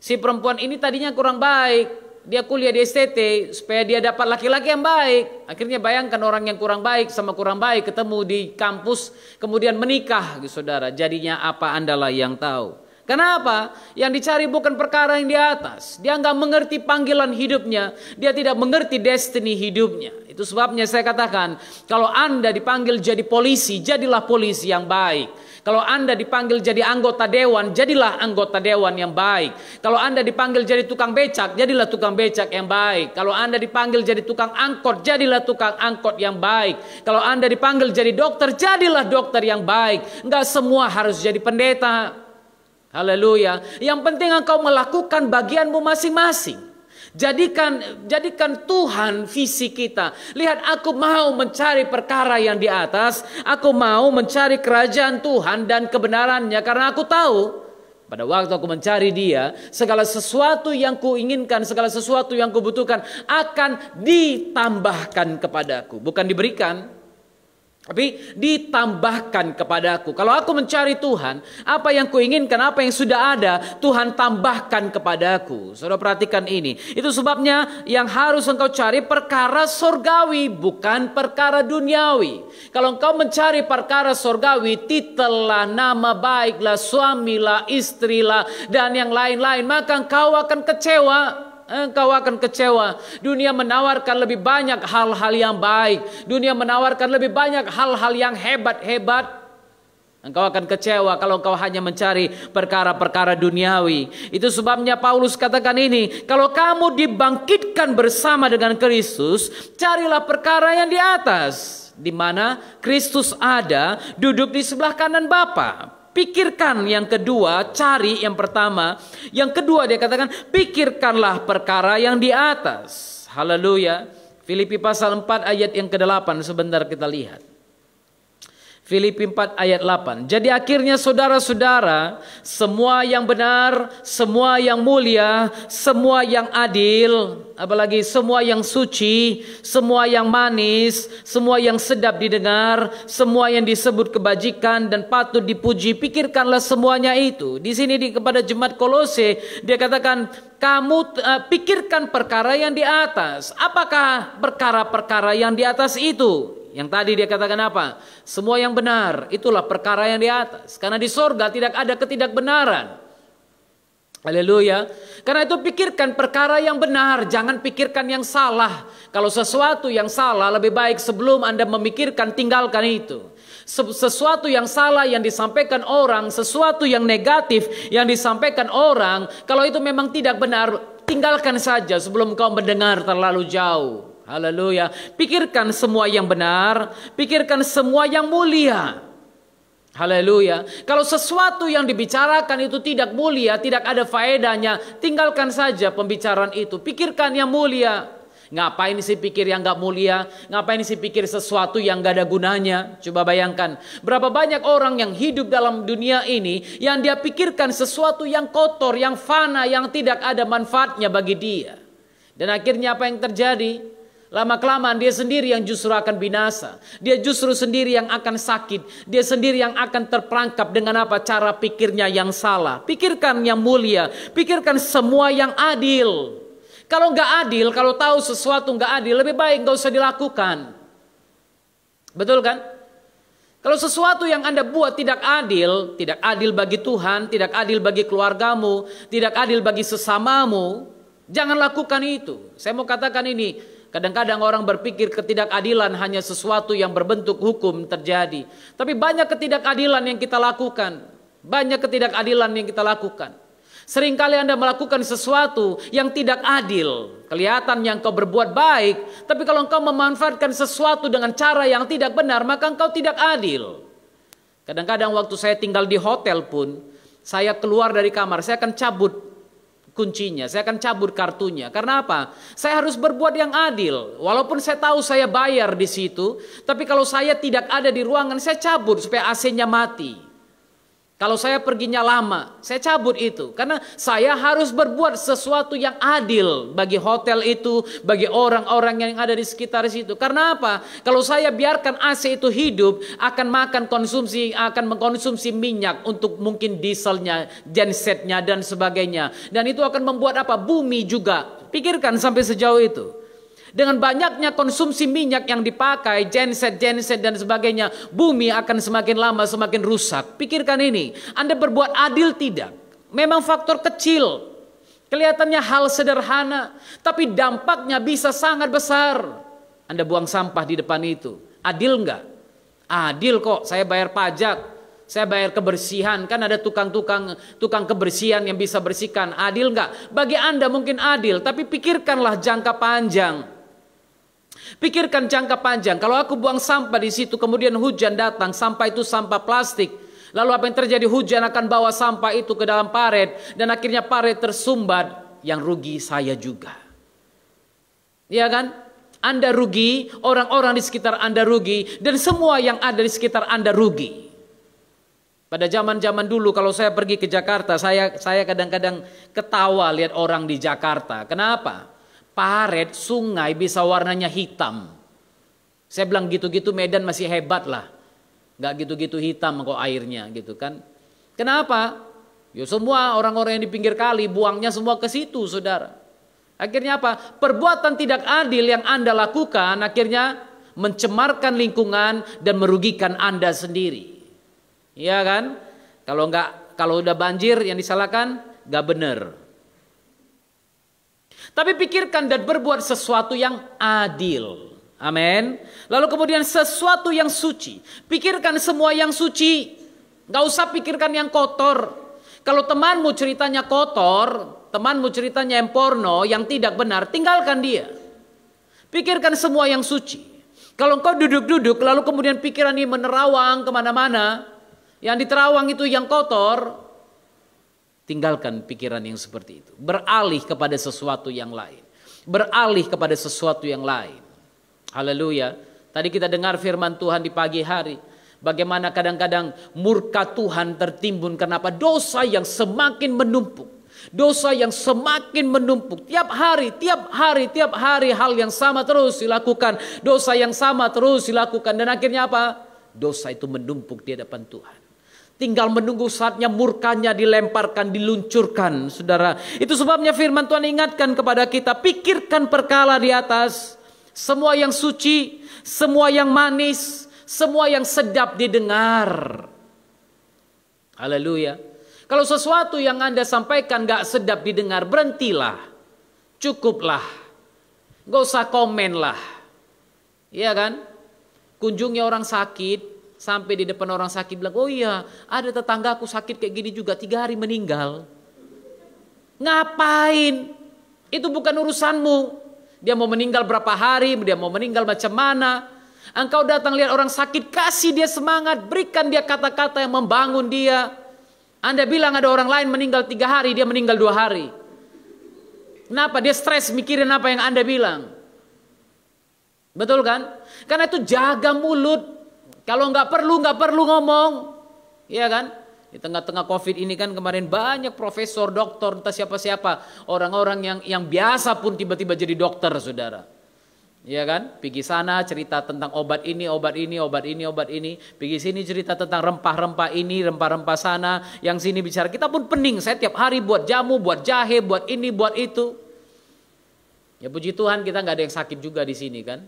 Si perempuan ini tadinya kurang baik. Dia kuliah di STT supaya dia dapat laki-laki yang baik. Akhirnya bayangkan orang yang kurang baik sama kurang baik ketemu di kampus. Kemudian menikah, saudara. Jadinya apa Andalah yang tahu. Kenapa? Yang dicari bukan perkara yang di atas. Dia nggak mengerti panggilan hidupnya. Dia tidak mengerti destiny hidupnya. Itu sebabnya saya katakan, kalau Anda dipanggil jadi polisi, jadilah polisi yang baik. Kalau Anda dipanggil jadi anggota dewan, jadilah anggota dewan yang baik. Kalau Anda dipanggil jadi tukang becak, jadilah tukang becak yang baik. Kalau Anda dipanggil jadi tukang angkot, jadilah tukang angkot yang baik. Kalau Anda dipanggil jadi dokter, jadilah dokter yang baik. Enggak semua harus jadi pendeta. Haleluya. Yang penting engkau melakukan bagianmu masing-masing. Jadikan Tuhan visi kita. Lihat, aku mau mencari perkara yang di atas. Aku mau mencari kerajaan Tuhan dan kebenarannya. Karena aku tahu pada waktu aku mencari Dia, segala sesuatu yang kuinginkan, segala sesuatu yang kubutuhkan akan ditambahkan kepadaku. Bukan diberikan, tapi ditambahkan kepadaku. Kalau aku mencari Tuhan, apa yang kuinginkan, apa yang sudah ada, Tuhan tambahkan kepadaku. Saudara perhatikan ini. Itu sebabnya yang harus engkau cari perkara sorgawi, bukan perkara duniawi. Kalau engkau mencari perkara sorgawi, titel lah, nama baiklah, suamilah, istrilah, dan yang lain-lain, maka engkau akan kecewa. Engkau akan kecewa. Dunia menawarkan lebih banyak hal-hal yang baik. Dunia menawarkan lebih banyak hal-hal yang hebat-hebat. Engkau akan kecewa kalau engkau hanya mencari perkara-perkara duniawi. Itu sebabnya Paulus katakan ini, kalau kamu dibangkitkan bersama dengan Kristus, carilah perkara yang di atas, di mana Kristus ada, duduk di sebelah kanan Bapa. Pikirkan yang kedua, cari yang pertama. Yang kedua dia katakan, pikirkanlah perkara yang di atas. Haleluya. Filipi pasal 4 ayat yang ke-8, sebentar kita lihat. Filipi 4 ayat 8. Jadi akhirnya saudara-saudara, semua yang benar, semua yang mulia, semua yang adil, apalagi semua yang suci, semua yang manis, semua yang sedap didengar, semua yang disebut kebajikan dan patut dipuji, pikirkanlah semuanya itu. Di sini kepada jemaat Kolose dia katakan, kamu pikirkan perkara yang di atas. Apakah perkara-perkara yang di atas itu? Yang tadi dia katakan apa? Semua yang benar, itulah perkara yang di atas. Karena di sorga tidak ada ketidakbenaran. Haleluya. Karena itu pikirkan perkara yang benar, jangan pikirkan yang salah. Kalau sesuatu yang salah, lebih baik sebelum Anda memikirkan, tinggalkan itu. Sesuatu yang salah yang disampaikan orang, sesuatu yang negatif yang disampaikan orang, kalau itu memang tidak benar, tinggalkan saja sebelum kau mendengar terlalu jauh. Haleluya. Pikirkan semua yang benar, pikirkan semua yang mulia. Haleluya. Kalau sesuatu yang dibicarakan itu tidak mulia, tidak ada faedahnya, tinggalkan saja pembicaraan itu. Pikirkan yang mulia. Ngapain sih pikir yang gak mulia? Ngapain sih pikir sesuatu yang gak ada gunanya? Coba bayangkan, berapa banyak orang yang hidup dalam dunia ini yang dia pikirkan sesuatu yang kotor, yang fana, yang tidak ada manfaatnya bagi dia. Dan akhirnya apa yang terjadi? Lama-kelamaan dia sendiri yang justru akan binasa. Dia justru sendiri yang akan sakit. Dia sendiri yang akan terperangkap dengan apa? Cara pikirnya yang salah. Pikirkan yang mulia. Pikirkan semua yang adil. Kalau nggak adil, kalau tahu sesuatu nggak adil, lebih baik nggak usah dilakukan. Betul kan? Kalau sesuatu yang Anda buat tidak adil bagi Tuhan, tidak adil bagi keluargamu, tidak adil bagi sesamamu, jangan lakukan itu. Saya mau katakan ini. Kadang-kadang orang berpikir ketidakadilan hanya sesuatu yang berbentuk hukum terjadi. Tapi banyak ketidakadilan yang kita lakukan. Banyak ketidakadilan yang kita lakukan. Seringkali Anda melakukan sesuatu yang tidak adil. Kelihatan yang kau berbuat baik. Tapi kalau engkau memanfaatkan sesuatu dengan cara yang tidak benar, maka engkau tidak adil. Kadang-kadang waktu saya tinggal di hotel pun, saya keluar dari kamar, saya akan cabut kuncinya, saya akan cabut kartunya. Karena apa? Saya harus berbuat yang adil. Walaupun saya tahu saya bayar di situ, tapi kalau saya tidak ada di ruangan, saya cabut supaya AC-nya mati. Kalau saya perginya lama, saya cabut itu. Karena saya harus berbuat sesuatu yang adil bagi hotel itu, bagi orang-orang yang ada di sekitar situ. Karena apa? Kalau saya biarkan AC itu hidup, akan mengkonsumsi minyak untuk mungkin dieselnya, gensetnya dan sebagainya. Dan itu akan membuat apa? Bumi juga. Pikirkan sampai sejauh itu. Dengan banyaknya konsumsi minyak yang dipakai, genset dan sebagainya, bumi akan semakin lama semakin rusak. Pikirkan ini, Anda berbuat adil tidak? Memang faktor kecil, kelihatannya hal sederhana, tapi dampaknya bisa sangat besar. Anda buang sampah di depan itu, adil enggak? Adil kok, saya bayar pajak. Saya bayar kebersihan, kan ada tukang kebersihan yang bisa bersihkan. Adil nggak? Bagi Anda mungkin adil, tapi pikirkanlah jangka panjang. Pikirkan jangka panjang. Kalau aku buang sampah di situ, kemudian hujan datang, sampah itu sampah plastik. Lalu apa yang terjadi? Hujan akan bawa sampah itu ke dalam paret, dan akhirnya paret tersumbat. Yang rugi saya juga. Ya kan? Anda rugi, orang-orang di sekitar Anda rugi, dan semua yang ada di sekitar Anda rugi. Pada zaman-zaman dulu kalau saya pergi ke Jakarta, saya kadang-kadang ketawa lihat orang di Jakarta. Kenapa? Paret sungai bisa warnanya hitam. Saya bilang gitu-gitu Medan masih hebat lah. Nggak gitu-gitu hitam kok airnya gitu kan. Kenapa? Ya semua orang-orang yang di pinggir kali buangnya semua ke situ, saudara. Akhirnya apa? Perbuatan tidak adil yang Anda lakukan akhirnya mencemarkan lingkungan dan merugikan Anda sendiri. Iya kan? Kalau udah banjir yang disalahkan nggak benar. Tapi pikirkan dan berbuat sesuatu yang adil. Amin. Lalu kemudian sesuatu yang suci. Pikirkan semua yang suci. Nggak usah pikirkan yang kotor. Kalau temanmu ceritanya kotor, temanmu ceritanya yang porno, yang tidak benar, tinggalkan dia. Pikirkan semua yang suci. Kalau engkau duduk-duduk, lalu kemudian pikiran ini menerawang kemana-mana, yang diterawang itu yang kotor, tinggalkan pikiran yang seperti itu. Beralih kepada sesuatu yang lain. Beralih kepada sesuatu yang lain. Haleluya. Tadi kita dengar firman Tuhan di pagi hari. Bagaimana kadang-kadang murka Tuhan tertimbun karena apa? Dosa yang semakin menumpuk. Dosa yang semakin menumpuk. Tiap hari hal yang sama terus dilakukan. Dosa yang sama terus dilakukan. Dan akhirnya apa? Dosa itu menumpuk di hadapan Tuhan. Tinggal menunggu saatnya murkanya dilemparkan, diluncurkan, saudara. Itu sebabnya firman Tuhan ingatkan kepada kita. Pikirkan perkara di atas. Semua yang suci, semua yang manis, semua yang sedap didengar. Haleluya. Kalau sesuatu yang Anda sampaikan gak sedap didengar, berhentilah. Cukuplah. Gak usah komen lah. Iya kan? Kunjungi orang sakit, sampai di depan orang sakit bilang, oh iya ada tetanggaku sakit kayak gini juga, 3 hari meninggal. Ngapain? Itu bukan urusanmu. Dia mau meninggal berapa hari, dia mau meninggal macam mana. Engkau datang lihat orang sakit, kasih dia semangat, berikan dia kata-kata yang membangun dia. Anda bilang ada orang lain meninggal 3 hari, dia meninggal 2 hari. Kenapa? Dia stres mikirin apa yang Anda bilang. Betul kan? Karena itu jaga mulut. Kalau nggak perlu ngomong. Iya kan? Di tengah-tengah COVID ini kan kemarin banyak profesor, doktor, entah siapa-siapa. Orang-orang yang biasa pun tiba-tiba jadi dokter, saudara. Iya kan? Pergi sana cerita tentang obat ini. Pergi sini cerita tentang rempah-rempah ini, rempah-rempah sana. Yang sini bicara. Kita pun pening. Saya tiap hari buat jamu, buat jahe, buat ini, buat itu. Ya puji Tuhan kita nggak ada yang sakit juga di sini kan.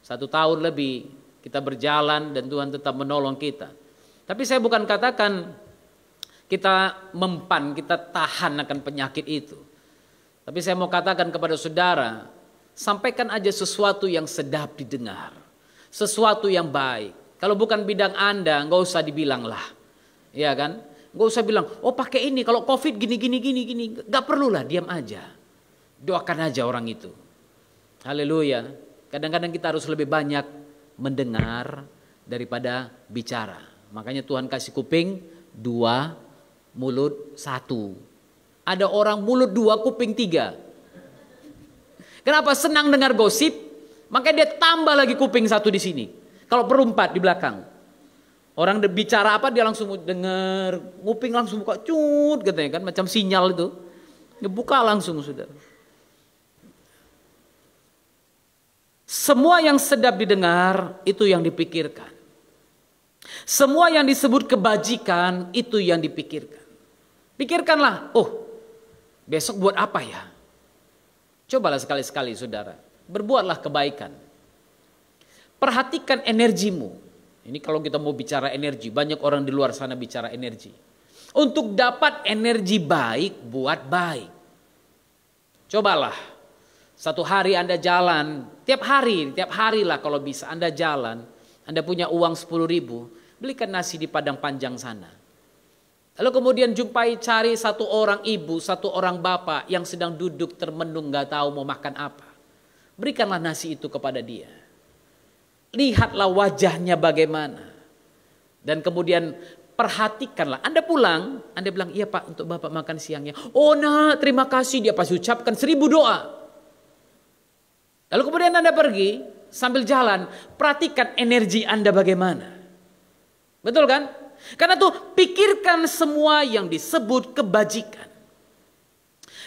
1 tahun lebih kita berjalan dan Tuhan tetap menolong kita. Tapi saya bukan katakan kita mempan, kita tahan akan penyakit itu. Tapi saya mau katakan kepada saudara, sampaikan aja sesuatu yang sedap didengar. Sesuatu yang baik. Kalau bukan bidang Anda, nggak usah dibilang lah. Iya kan? Nggak usah bilang, oh pakai ini, kalau COVID gini. Nggak perlulah, diam aja. Doakan aja orang itu. Haleluya. Kadang-kadang kita harus lebih banyak mendengar daripada bicara. Makanya Tuhan kasih kuping 2, mulut 1. Ada orang mulut 2, kuping 3. Kenapa? Senang dengar gosip, makanya dia tambah lagi kuping 1 di sini. Kalau perlu 4 di belakang. Orang bicara apa dia langsung dengar, kuping langsung buka cut katanya kan, macam sinyal itu. Dia buka langsung, saudara. Semua yang sedap didengar itu yang dipikirkan. Semua yang disebut kebajikan itu yang dipikirkan. Pikirkanlah, oh besok buat apa ya? Cobalah sekali-sekali saudara, berbuatlah kebaikan. Perhatikan energimu. Ini kalau kita mau bicara energi, banyak orang di luar sana bicara energi. Untuk dapat energi baik, buat baik. Cobalah. 1 hari Anda jalan, tiap hari lah kalau bisa Anda jalan, Anda punya uang 10.000, belikan nasi di padang panjang sana. Lalu kemudian cari satu orang ibu, satu orang bapak yang sedang duduk termenung gak tahu mau makan apa. Berikanlah nasi itu kepada dia. Lihatlah wajahnya bagaimana. Dan kemudian perhatikanlah. Anda pulang, Anda bilang, iya Pak untuk Bapak makan siangnya. Oh nah terima kasih, dia pasti ucapkan 1000 doa. Lalu kemudian Anda pergi, sambil jalan, perhatikan energi Anda bagaimana. Betul kan? Karena tuh pikirkan semua yang disebut kebajikan.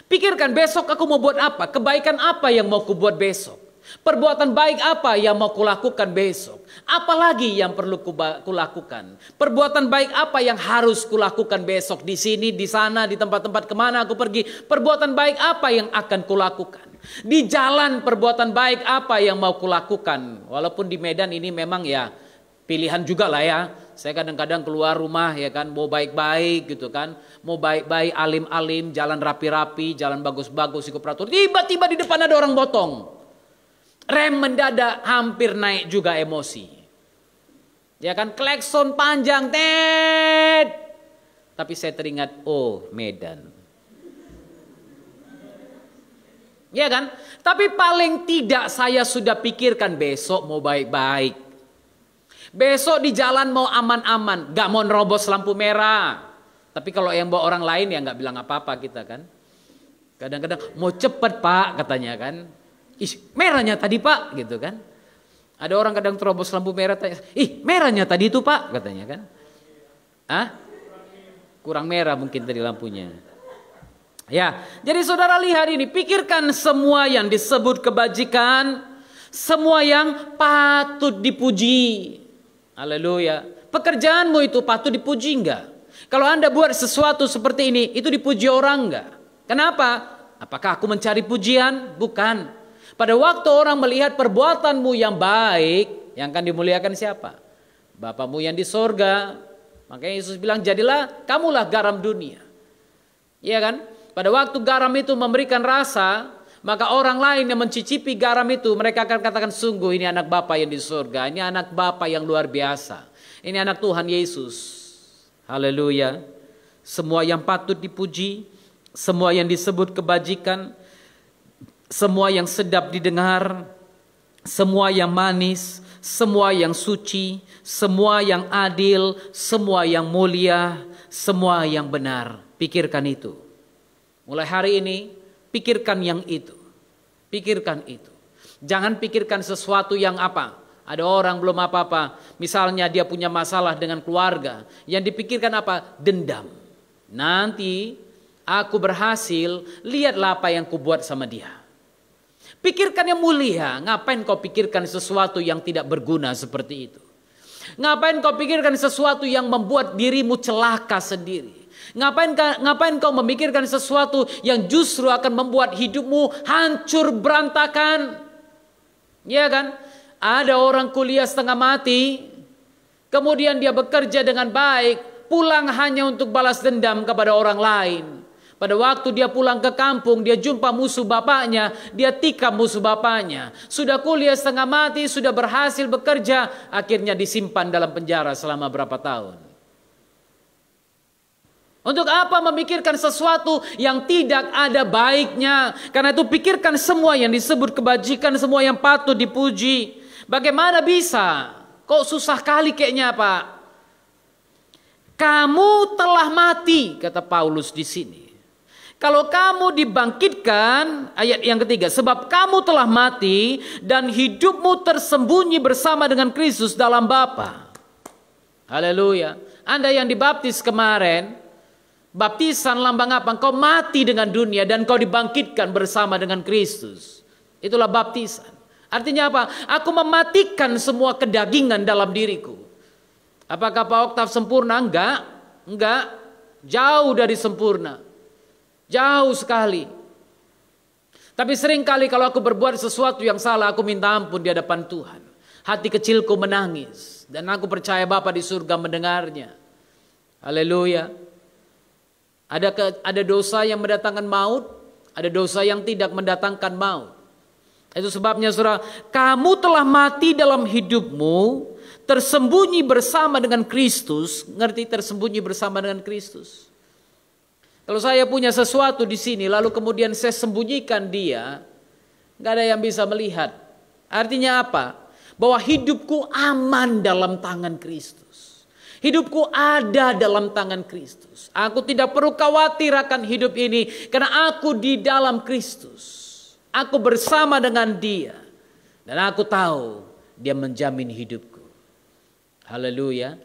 Pikirkan besok aku mau buat apa, kebaikan apa yang mau kubuat besok. Perbuatan baik apa yang mau kulakukan besok? Apalagi yang perlu kulakukan? Perbuatan baik apa yang harus kulakukan besok? Di sini, di sana, di tempat-tempat kemana aku pergi? Perbuatan baik apa yang akan kulakukan? Di jalan perbuatan baik apa yang mau kulakukan? Walaupun di Medan ini memang ya pilihan juga lah ya. Saya kadang-kadang keluar rumah ya kan, mau baik-baik gitu kan. Mau baik-baik, alim-alim, jalan rapi-rapi, jalan bagus-bagus, ikut peraturan. Tiba-tiba di depan ada orang potong. Rem mendadak, hampir naik juga emosi. Ya kan, klekson panjang, tet. Tapi saya teringat, oh Medan. Ya kan, tapi paling tidak saya sudah pikirkan besok mau baik-baik. Besok di jalan mau aman-aman, gak mau nerobos lampu merah. Tapi kalau yang bawa orang lain ya gak bilang apa-apa kita kan. Kadang-kadang mau cepet Pak katanya kan. Ih merahnya tadi Pak gitu kan. Ada orang kadang terobos lampu merah tanya, ih merahnya tadi itu Pak katanya kan. Hah? Kurang merah mungkin tadi lampunya. Ya, jadi saudara lihat ini, pikirkan semua yang disebut kebajikan, semua yang patut dipuji. Haleluya. Pekerjaanmu itu patut dipuji enggak? Kalau Anda buat sesuatu seperti ini, itu dipuji orang enggak? Kenapa? Apakah aku mencari pujian? Bukan. Pada waktu orang melihat perbuatanmu yang baik, yang akan dimuliakan siapa? Bapamu yang di sorga. Makanya Yesus bilang, jadilah kamulah garam dunia. Iya kan? Pada waktu garam itu memberikan rasa, maka orang lain yang mencicipi garam itu, mereka akan katakan, sungguh ini anak Bapa yang di sorga. Ini anak Bapa yang luar biasa. Ini anak Tuhan Yesus. Haleluya. Semua yang patut dipuji, semua yang disebut kebajikan, semua yang sedap didengar, semua yang manis, semua yang suci, semua yang adil, semua yang mulia, semua yang benar. Pikirkan itu. Mulai hari ini, pikirkan yang itu. Pikirkan itu. Jangan pikirkan sesuatu yang apa. Ada orang belum apa-apa. Misalnya dia punya masalah dengan keluarga. Yang dipikirkan apa? Dendam. Nanti aku berhasil, lihatlah apa yang kubuat sama dia. Pikirkan yang mulia. Ngapain kau pikirkan sesuatu yang tidak berguna seperti itu? Ngapain kau pikirkan sesuatu yang membuat dirimu celaka sendiri? Ngapain kau memikirkan sesuatu yang justru akan membuat hidupmu hancur berantakan? Ya kan? Ada orang kuliah setengah mati, kemudian dia bekerja dengan baik, pulang hanya untuk balas dendam kepada orang lain. Pada waktu dia pulang ke kampung, dia jumpa musuh bapaknya, dia tikam musuh bapaknya. Sudah kuliah setengah mati, sudah berhasil bekerja, akhirnya disimpan dalam penjara selama berapa tahun. Untuk apa memikirkan sesuatu yang tidak ada baiknya? Karena itu pikirkan semua yang disebut kebajikan, semua yang patut dipuji. Bagaimana bisa? Kok susah kali kayaknya Pak? Kamu telah mati, kata Paulus di sini. Kalau kamu dibangkitkan, ayat yang ketiga, sebab kamu telah mati dan hidupmu tersembunyi bersama dengan Kristus dalam Bapa. Haleluya. Anda yang dibaptis kemarin, baptisan lambang apa? Engkau mati dengan dunia dan kau dibangkitkan bersama dengan Kristus. Itulah baptisan. Artinya apa? Aku mematikan semua kedagingan dalam diriku. Apakah Pak Oktav sempurna? Enggak. Enggak. Jauh dari sempurna. Jauh sekali. Tapi seringkali kalau aku berbuat sesuatu yang salah, aku minta ampun di hadapan Tuhan. Hati kecilku menangis. Dan aku percaya Bapa di surga mendengarnya. Haleluya. Ada dosa yang mendatangkan maut, ada dosa yang tidak mendatangkan maut. Itu sebabnya saudara, kamu telah mati dalam hidupmu, tersembunyi bersama dengan Kristus. Ngerti tersembunyi bersama dengan Kristus? Kalau saya punya sesuatu di sini, lalu kemudian saya sembunyikan dia, nggak ada yang bisa melihat. Artinya apa? Bahwa hidupku aman dalam tangan Kristus. Hidupku ada dalam tangan Kristus. Aku tidak perlu khawatir akan hidup ini, karena aku di dalam Kristus. Aku bersama dengan Dia. Dan aku tahu Dia menjamin hidupku. Haleluya.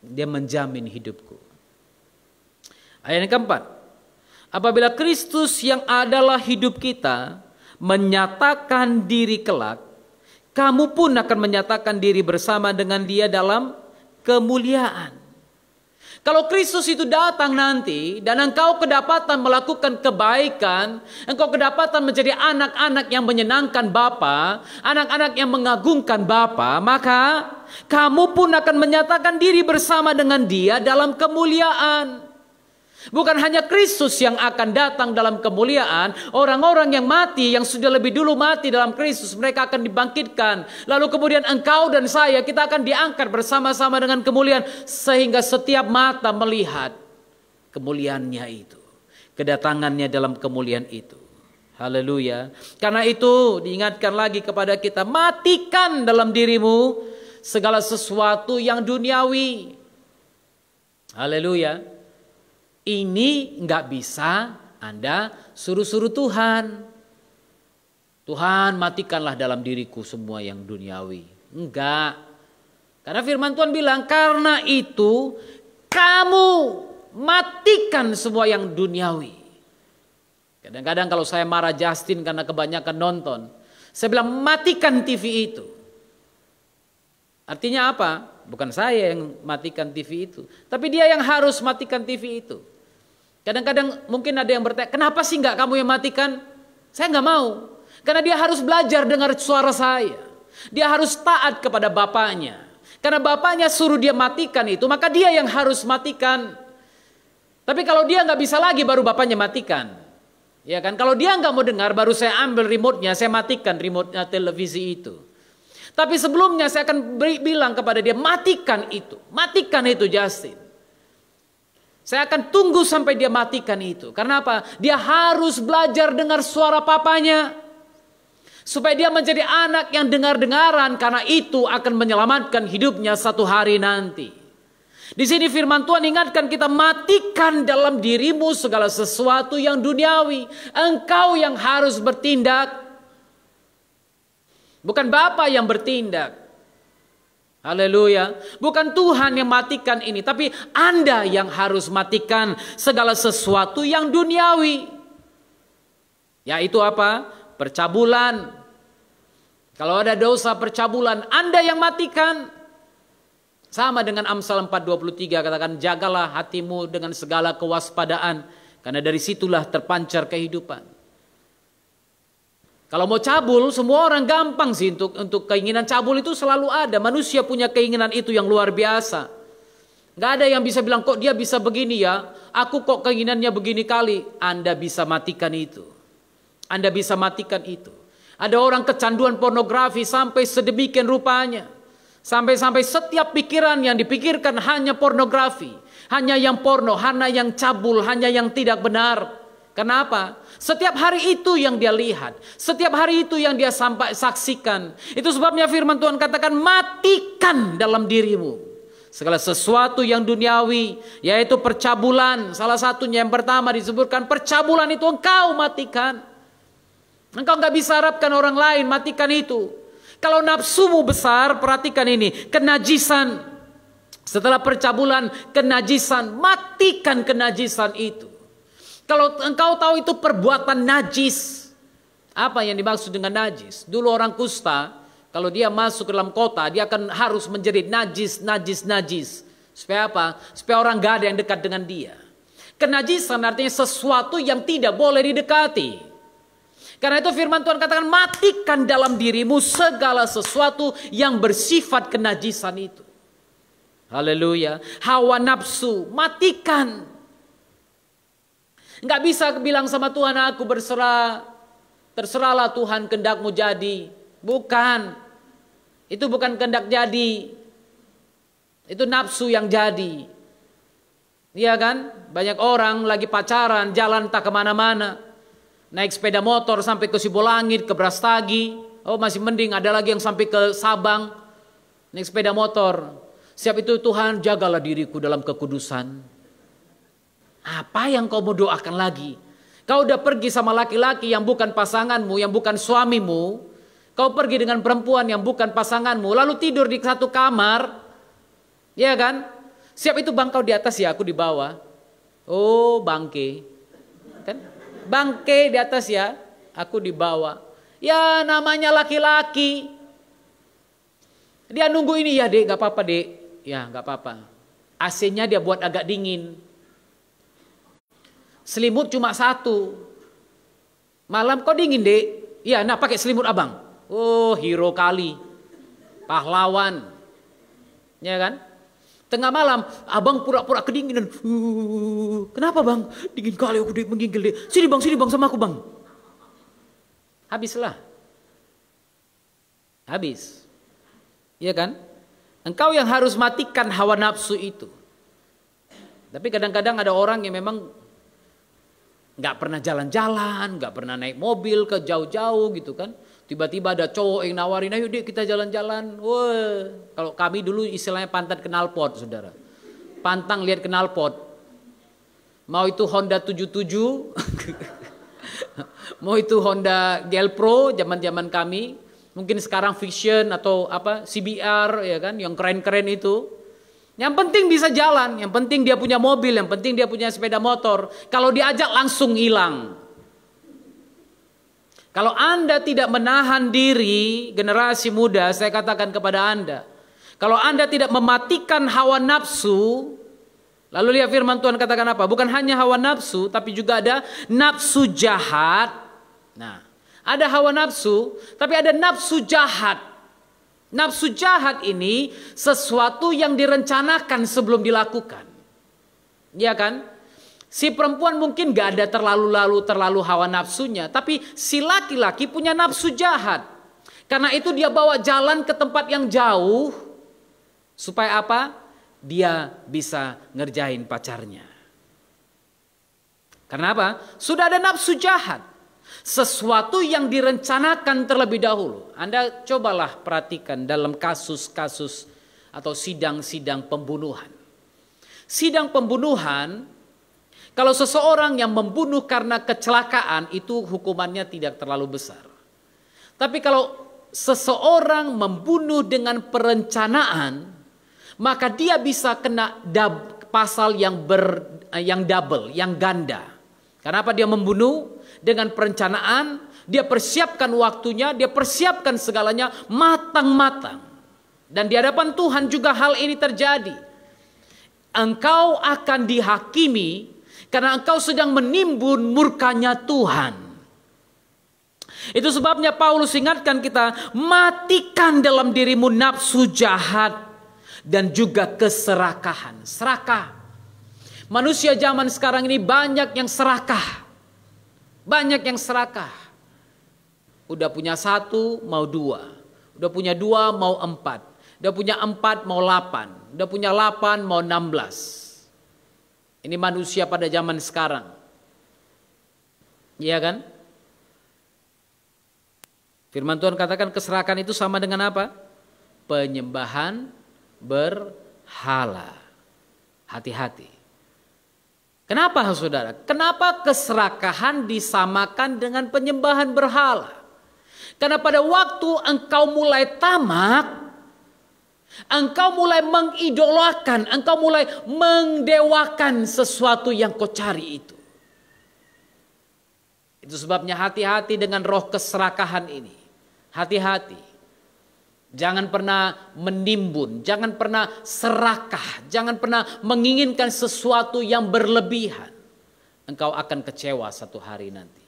Dia menjamin hidupku. Ayat yang keempat. Apabila Kristus yang adalah hidup kita menyatakan diri kelak, kamu pun akan menyatakan diri bersama dengan Dia dalam kemuliaan. Kalau Kristus itu datang nanti dan engkau kedapatan melakukan kebaikan, engkau kedapatan menjadi anak-anak yang menyenangkan Bapa, anak-anak yang mengagungkan Bapa, maka kamu pun akan menyatakan diri bersama dengan Dia dalam kemuliaan. Bukan hanya Kristus yang akan datang dalam kemuliaan, orang-orang yang mati, yang sudah lebih dulu mati dalam Kristus, mereka akan dibangkitkan. Lalu kemudian engkau dan saya, kita akan diangkat bersama-sama dengan kemuliaan, sehingga setiap mata melihat kemuliaannya itu, kedatangannya dalam kemuliaan itu. Haleluya. Karena itu diingatkan lagi kepada kita, matikan dalam dirimu segala sesuatu yang duniawi. Haleluya. Ini nggak bisa Anda suruh-suruh Tuhan. Tuhan, matikanlah dalam diriku semua yang duniawi. Enggak. Karena firman Tuhan bilang, karena itu kamu matikan semua yang duniawi. Kadang-kadang kalau saya marah Justin karena kebanyakan nonton, saya bilang matikan TV itu. Artinya apa? Bukan saya yang matikan TV itu, tapi dia yang harus matikan TV itu. Kadang-kadang mungkin ada yang bertanya, kenapa sih nggak kamu yang matikan? Saya nggak mau, karena dia harus belajar dengar suara saya. Dia harus taat kepada bapaknya, karena bapaknya suruh dia matikan itu, maka dia yang harus matikan. Tapi kalau dia nggak bisa lagi, baru bapaknya matikan. Ya kan? Kalau dia nggak mau dengar, baru saya ambil remote-nya, saya matikan remote-nya televisi itu. Tapi sebelumnya saya akan bilang kepada dia, matikan itu Justin. Saya akan tunggu sampai dia matikan itu. Karena apa? Dia harus belajar dengar suara papanya. Supaya dia menjadi anak yang dengar-dengaran. Karena itu akan menyelamatkan hidupnya satu hari nanti. Di sini firman Tuhan ingatkan kita, matikan dalam dirimu segala sesuatu yang duniawi. Engkau yang harus bertindak. Bukan Bapa yang bertindak. Haleluya. Bukan Tuhan yang matikan ini, tapi Anda yang harus matikan segala sesuatu yang duniawi. Yaitu apa? Percabulan. Kalau ada dosa percabulan, Anda yang matikan. Sama dengan Amsal 4:23, katakan, jagalah hatimu dengan segala kewaspadaan, karena dari situlah terpancar kehidupan. Kalau mau cabul, semua orang gampang sih untuk keinginan cabul itu selalu ada. Manusia punya keinginan itu yang luar biasa. Gak ada yang bisa bilang, kok dia bisa begini ya, aku kok keinginannya begini kali. Anda bisa matikan itu. Anda bisa matikan itu. Ada orang kecanduan pornografi sampai sedemikian rupanya. Sampai-sampai setiap pikiran yang dipikirkan hanya pornografi. Hanya yang porno, hanya yang cabul, hanya yang tidak benar. Kenapa? Setiap hari itu yang dia lihat. Setiap hari itu yang dia saksikan. Itu sebabnya firman Tuhan katakan, matikan dalam dirimu segala sesuatu yang duniawi, yaitu percabulan. Salah satunya yang pertama disebutkan, percabulan itu engkau matikan. Engkau nggak bisa harapkan orang lain matikan itu. Kalau nafsumu besar, perhatikan ini, kenajisan. Setelah percabulan, kenajisan, matikan kenajisan itu. Kalau engkau tahu itu perbuatan najis. Apa yang dimaksud dengan najis? Dulu orang kusta, kalau dia masuk ke dalam kota, dia akan harus menjadi najis. Supaya apa? Supaya orang gak ada yang dekat dengan dia. Kenajisan artinya sesuatu yang tidak boleh didekati. Karena itu firman Tuhan katakan, matikan dalam dirimu segala sesuatu yang bersifat kenajisan itu. Haleluya. Hawa nafsu, matikan. Nggak bisa bilang sama Tuhan, aku berserah, terserahlah Tuhan kehendakmu jadi. Bukan. Itu bukan kehendak jadi. Itu nafsu yang jadi. Iya kan? Banyak orang lagi pacaran, jalan tak kemana-mana. Naik sepeda motor sampai ke Sibolangit, ke Brastagi. Oh masih mending, ada lagi yang sampai ke Sabang. Naik sepeda motor. Siap itu, Tuhan jagalah diriku dalam kekudusan. Apa yang kau mau doakan lagi? Kau udah pergi sama laki-laki yang bukan pasanganmu, yang bukan suamimu. Kau pergi dengan perempuan yang bukan pasanganmu, lalu tidur di satu kamar. Ya kan? Siap itu, bang kau di atas ya, aku di bawah. Oh bangke. Kan? Bangke di atas ya, aku di bawah. Ya namanya laki-laki. Dia nunggu ini, ya dek gak apa-apa dek. Ya gak apa-apa. AC-nya dia buat agak dingin. Selimut cuma satu. Malam kok dingin dek. Ya nah pakai selimut abang. Oh hero kali. Pahlawan. Ya kan? Tengah malam, abang pura-pura kedinginan. Kenapa bang? Dingin kali aku menggigil deh. Sini bang sama aku bang. Habislah. Habis. Iya kan? Engkau yang harus matikan hawa nafsu itu. Tapi kadang-kadang ada orang yang memang nggak pernah jalan-jalan, nggak pernah naik mobil ke jauh-jauh gitu kan. Tiba-tiba ada cowok yang nawarin, ayo dek kita jalan-jalan. Wah, kalau kami dulu istilahnya pantat knalpot, saudara. Pantang lihat knalpot. Mau itu Honda 77, mau itu Honda GL Pro zaman-zaman kami. Mungkin sekarang Vision atau apa CBR ya kan, yang keren-keren itu. Yang penting bisa jalan, yang penting dia punya mobil, yang penting dia punya sepeda motor. Kalau diajak langsung hilang. Kalau Anda tidak menahan diri, generasi muda, saya katakan kepada Anda. Kalau Anda tidak mematikan hawa nafsu, lalu lihat firman Tuhan katakan apa? Bukan hanya hawa nafsu, tapi juga ada nafsu jahat. Nah, ada hawa nafsu, tapi ada nafsu jahat. Nafsu jahat ini sesuatu yang direncanakan sebelum dilakukan. Iya kan? Si perempuan mungkin gak ada terlalu hawa nafsunya. Tapi si laki-laki punya nafsu jahat. Karena itu dia bawa jalan ke tempat yang jauh. Supaya apa? Dia bisa ngerjain pacarnya. Karena apa? Sudah ada nafsu jahat. Sesuatu yang direncanakan terlebih dahulu. Anda cobalah perhatikan dalam kasus-kasus atau sidang-sidang pembunuhan. Sidang pembunuhan, kalau seseorang yang membunuh karena kecelakaan itu hukumannya tidak terlalu besar. Tapi kalau seseorang membunuh dengan perencanaan, maka dia bisa kena pasal yang double, yang ganda. Kenapa dia membunuh? Dengan perencanaan, dia persiapkan waktunya, dia persiapkan segalanya matang-matang. Dan di hadapan Tuhan juga hal ini terjadi. Engkau akan dihakimi karena engkau sedang menimbun murkanya Tuhan. Itu sebabnya Paulus ingatkan kita, matikan dalam dirimu nafsu jahat dan juga keserakahan. Serakah. Manusia zaman sekarang ini banyak yang serakah. Banyak yang serakah. Udah punya 1 mau 2. Udah punya 2 mau 4. Udah punya 4 mau 8. Udah punya 8 mau 16. Ini manusia pada zaman sekarang. Iya kan? Firman Tuhan katakan keserakahan itu sama dengan apa? Penyembahan berhala. Hati-hati. Kenapa saudara? Kenapa keserakahan disamakan dengan penyembahan berhala? Karena pada waktu engkau mulai tamak, engkau mulai mengidolakan, engkau mulai mengdewakan sesuatu yang kau cari itu. Itu sebabnya hati-hati dengan roh keserakahan ini. Hati-hati. Jangan pernah menimbun, jangan pernah serakah, jangan pernah menginginkan sesuatu yang berlebihan. Engkau akan kecewa satu hari nanti.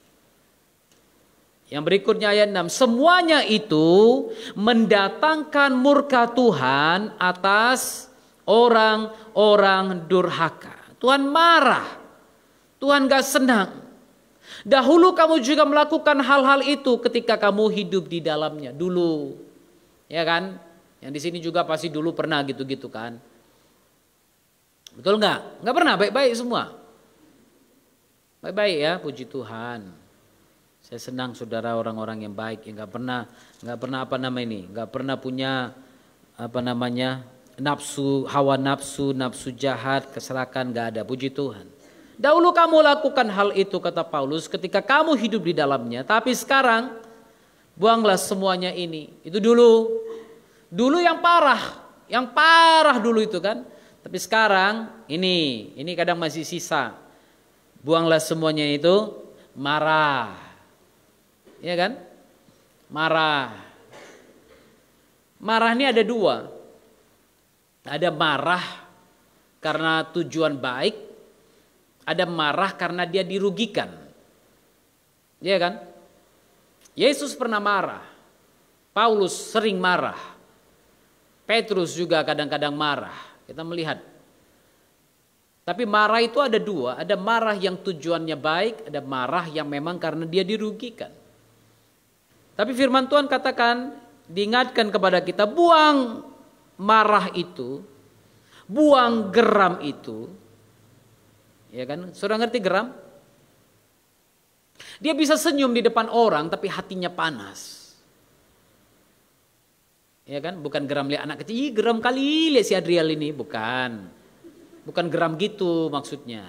Yang berikutnya ayat 6. Semuanya itu mendatangkan murka Tuhan atas orang-orang durhaka. Tuhan marah. Tuhan gak senang. Dahulu kamu juga melakukan hal-hal itu ketika kamu hidup di dalamnya. Dulu. Ya kan? Yang di sini juga pasti dulu pernah gitu-gitu kan. Betul nggak? Nggak pernah, baik-baik semua. Baik-baik ya, puji Tuhan. Saya senang saudara orang-orang yang baik, yang nggak pernah nggak pernah punya nafsu, hawa nafsu, nafsu jahat, keserakan, nggak ada. Puji Tuhan. Dahulu kamu lakukan hal itu, kata Paulus, ketika kamu hidup di dalamnya. Tapi sekarang buanglah semuanya ini. Itu dulu yang parah dulu itu kan. Tapi sekarang ini kadang masih sisa. Buanglah semuanya itu, marah. Ya kan? Marah. Marah ini ada dua. Ada marah karena tujuan baik, ada marah karena dia dirugikan. Ya kan? Yesus pernah marah. Paulus sering marah. Petrus juga kadang-kadang marah. Kita melihat. Tapi marah itu ada dua, ada marah yang tujuannya baik, ada marah yang memang karena dia dirugikan. Tapi firman Tuhan katakan, diingatkan kepada kita, buang marah itu, buang geram itu. Ya kan? Saudara ngerti geram? Dia bisa senyum di depan orang tapi hatinya panas. Ya kan? Bukan geram lihat anak kecil, geram kali lihat si Adriel ini, bukan. Bukan geram gitu maksudnya.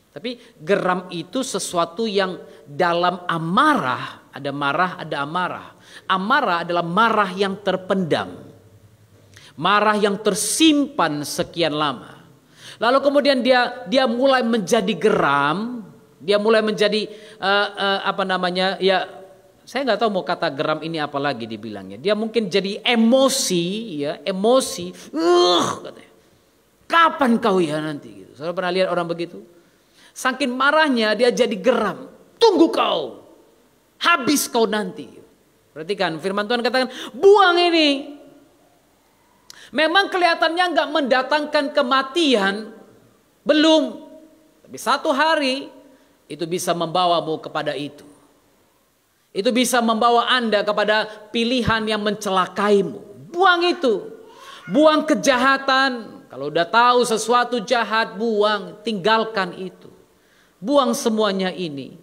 Tapi geram itu sesuatu yang dalam amarah, ada marah, ada amarah. Amarah adalah marah yang terpendam. Marah yang tersimpan sekian lama. Lalu kemudian dia mulai menjadi geram, dia mulai menjadi saya nggak tahu mau kata geram ini apa lagi dibilangnya. Dia mungkin jadi emosi, ya, emosi. Katanya. Kapan kau ya nanti? Gitu. Saudara pernah lihat orang begitu? Saking marahnya dia jadi geram. Tunggu kau. Habis kau nanti. Perhatikan firman Tuhan katakan, buang ini. Memang kelihatannya nggak mendatangkan kematian. Belum. Tapi satu hari itu bisa membawamu kepada itu. Itu bisa membawa Anda kepada pilihan yang mencelakaimu. Buang itu. Buang kejahatan. Kalau udah tahu sesuatu jahat, buang, tinggalkan itu. Buang semuanya ini.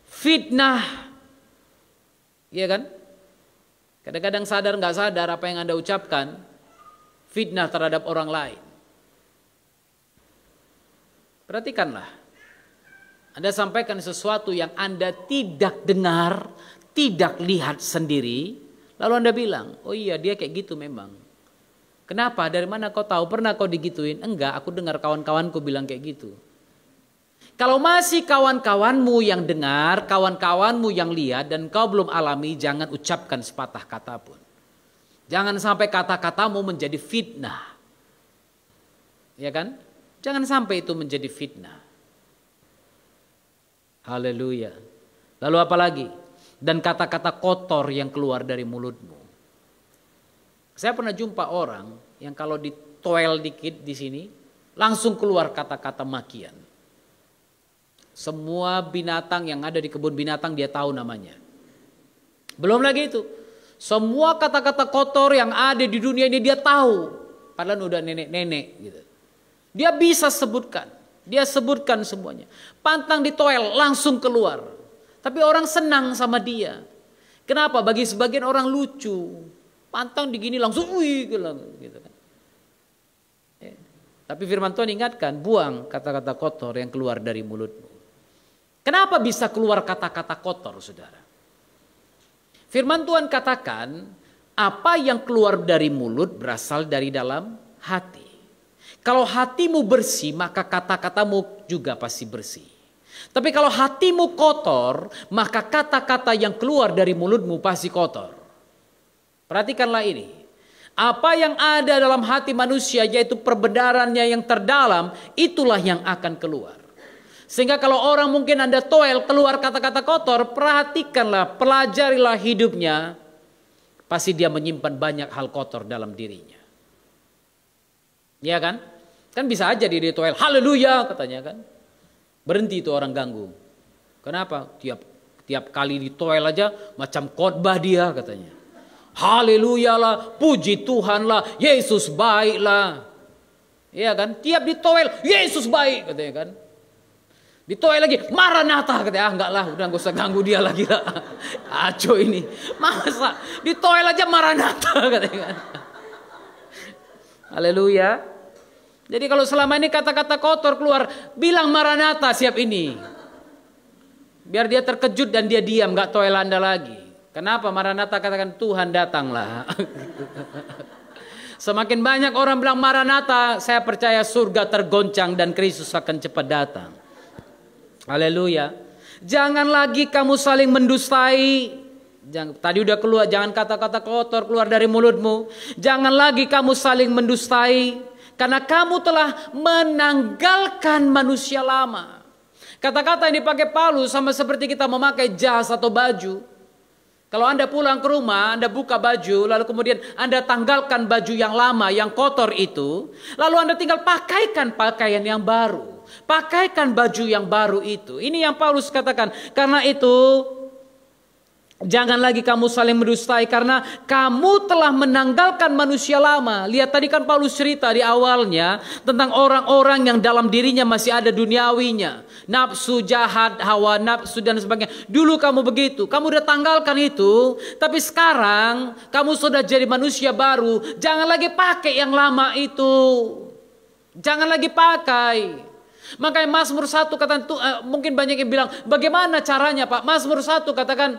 Fitnah. Iya kan? Kadang-kadang sadar nggak sadar apa yang Anda ucapkan, fitnah terhadap orang lain. Perhatikanlah. Anda sampaikan sesuatu yang Anda tidak dengar, tidak lihat sendiri, lalu Anda bilang, oh iya dia kayak gitu memang. Kenapa? Dari mana kau tahu? Pernah kau digituin? Enggak, aku dengar kawan-kawanku bilang kayak gitu. Kalau masih kawan-kawanmu yang dengar, kawan-kawanmu yang lihat, dan kau belum alami, jangan ucapkan sepatah kata pun. Jangan sampai kata-katamu menjadi fitnah. Ya kan? Jangan sampai itu menjadi fitnah. Haleluya. Lalu apa lagi? Dan kata-kata kotor yang keluar dari mulutmu. Saya pernah jumpa orang yang kalau ditoel dikit di sini, langsung keluar kata-kata makian. Semua binatang yang ada di kebun binatang dia tahu namanya. Belum lagi itu, semua kata-kata kotor yang ada di dunia ini dia tahu. Padahal udah nenek-nenek gitu. Dia bisa sebutkan, dia sebutkan semuanya. Pantang ditoel langsung keluar. Tapi orang senang sama dia. Kenapa? Bagi sebagian orang lucu. Pantang digini langsung gitu kan. Tapi firman Tuhan ingatkan, buang kata-kata kotor yang keluar dari mulutmu. Kenapa bisa keluar kata-kata kotor, saudara? Firman Tuhan katakan, apa yang keluar dari mulut berasal dari dalam hati. Kalau hatimu bersih, maka kata-katamu juga pasti bersih. Tapi kalau hatimu kotor, maka kata-kata yang keluar dari mulutmu pasti kotor. Perhatikanlah ini. Apa yang ada dalam hati manusia, yaitu perbendaharanya yang terdalam, itulah yang akan keluar. Sehingga kalau orang mungkin Anda toel keluar kata-kata kotor, perhatikanlah, pelajarilah hidupnya. Pasti dia menyimpan banyak hal kotor dalam dirinya. Ya kan? Kan bisa aja dia toel, haleluya katanya kan. Berhenti itu orang ganggu. Kenapa? Tiap kali ditoel aja macam khotbah dia katanya. Haleluya lah, puji Tuhan lah, Yesus baik lah. Iya kan? Tiap ditoel, Yesus baik katanya kan. Ditoel lagi, Maranatha katanya. Enggak lah, udah gak usah ganggu dia lagi lah. Aco ini. Masa ditoel aja Maranatha katanya kan. Haleluya. Jadi kalau selama ini kata-kata kotor keluar, bilang Maranatha siap ini. Biar dia terkejut dan dia diam, gak toel Anda lagi. Kenapa? Maranatha katakan Tuhan datanglah. Semakin banyak orang bilang Maranatha, saya percaya surga tergoncang dan Kristus akan cepat datang. Haleluya. Jangan lagi kamu saling mendustai. Tadi udah keluar, jangan kata-kata kotor keluar dari mulutmu. Jangan lagi kamu saling mendustai, karena kamu telah menanggalkan manusia lama. Kata-kata yang dipakai Paulus sama seperti kita memakai jas atau baju. Kalau Anda pulang ke rumah, Anda buka baju, lalu kemudian Anda tanggalkan baju yang lama, yang kotor itu, lalu Anda tinggal pakaikan pakaian yang baru. Pakaikan baju yang baru itu. Ini yang Paulus katakan. Karena itu, jangan lagi kamu saling mendustai, karena kamu telah menanggalkan manusia lama. Lihat tadi kan Paulus cerita di awalnya tentang orang-orang yang dalam dirinya masih ada duniawinya. Nafsu jahat, hawa nafsu dan sebagainya. Dulu kamu begitu, kamu udah tanggalkan itu. Tapi sekarang kamu sudah jadi manusia baru. Jangan lagi pakai yang lama itu. Jangan lagi pakai. Makanya Mazmur 1 katakan, mungkin banyak yang bilang, bagaimana caranya Pak? Mazmur 1 katakan,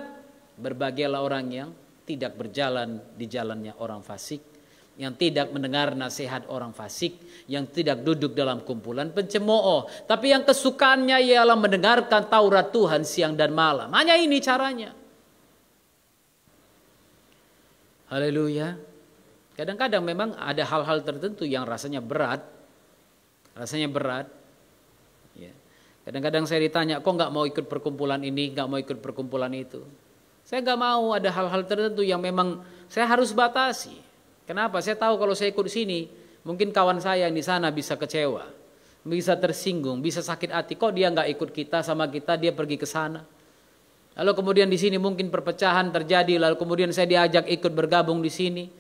berbahagialah orang yang tidak berjalan di jalannya orang fasik, yang tidak mendengar nasihat orang fasik, yang tidak duduk dalam kumpulan pencemooh, tapi yang kesukaannya ialah mendengarkan Taurat Tuhan siang dan malam. Hanya ini caranya. Haleluya. Kadang-kadang memang ada hal-hal tertentu yang rasanya berat. Ya. Kadang-kadang saya ditanya, kok nggak mau ikut perkumpulan ini, nggak mau ikut perkumpulan itu. Saya nggak mau, ada hal-hal tertentu yang memang saya harus batasi. Kenapa? Saya tahu kalau saya ikut sini, mungkin kawan saya yang di sana bisa kecewa, bisa tersinggung, bisa sakit hati. Kok dia nggak ikut kita sama kita, dia pergi ke sana. Lalu kemudian di sini mungkin perpecahan terjadi, lalu kemudian saya diajak ikut bergabung di sini.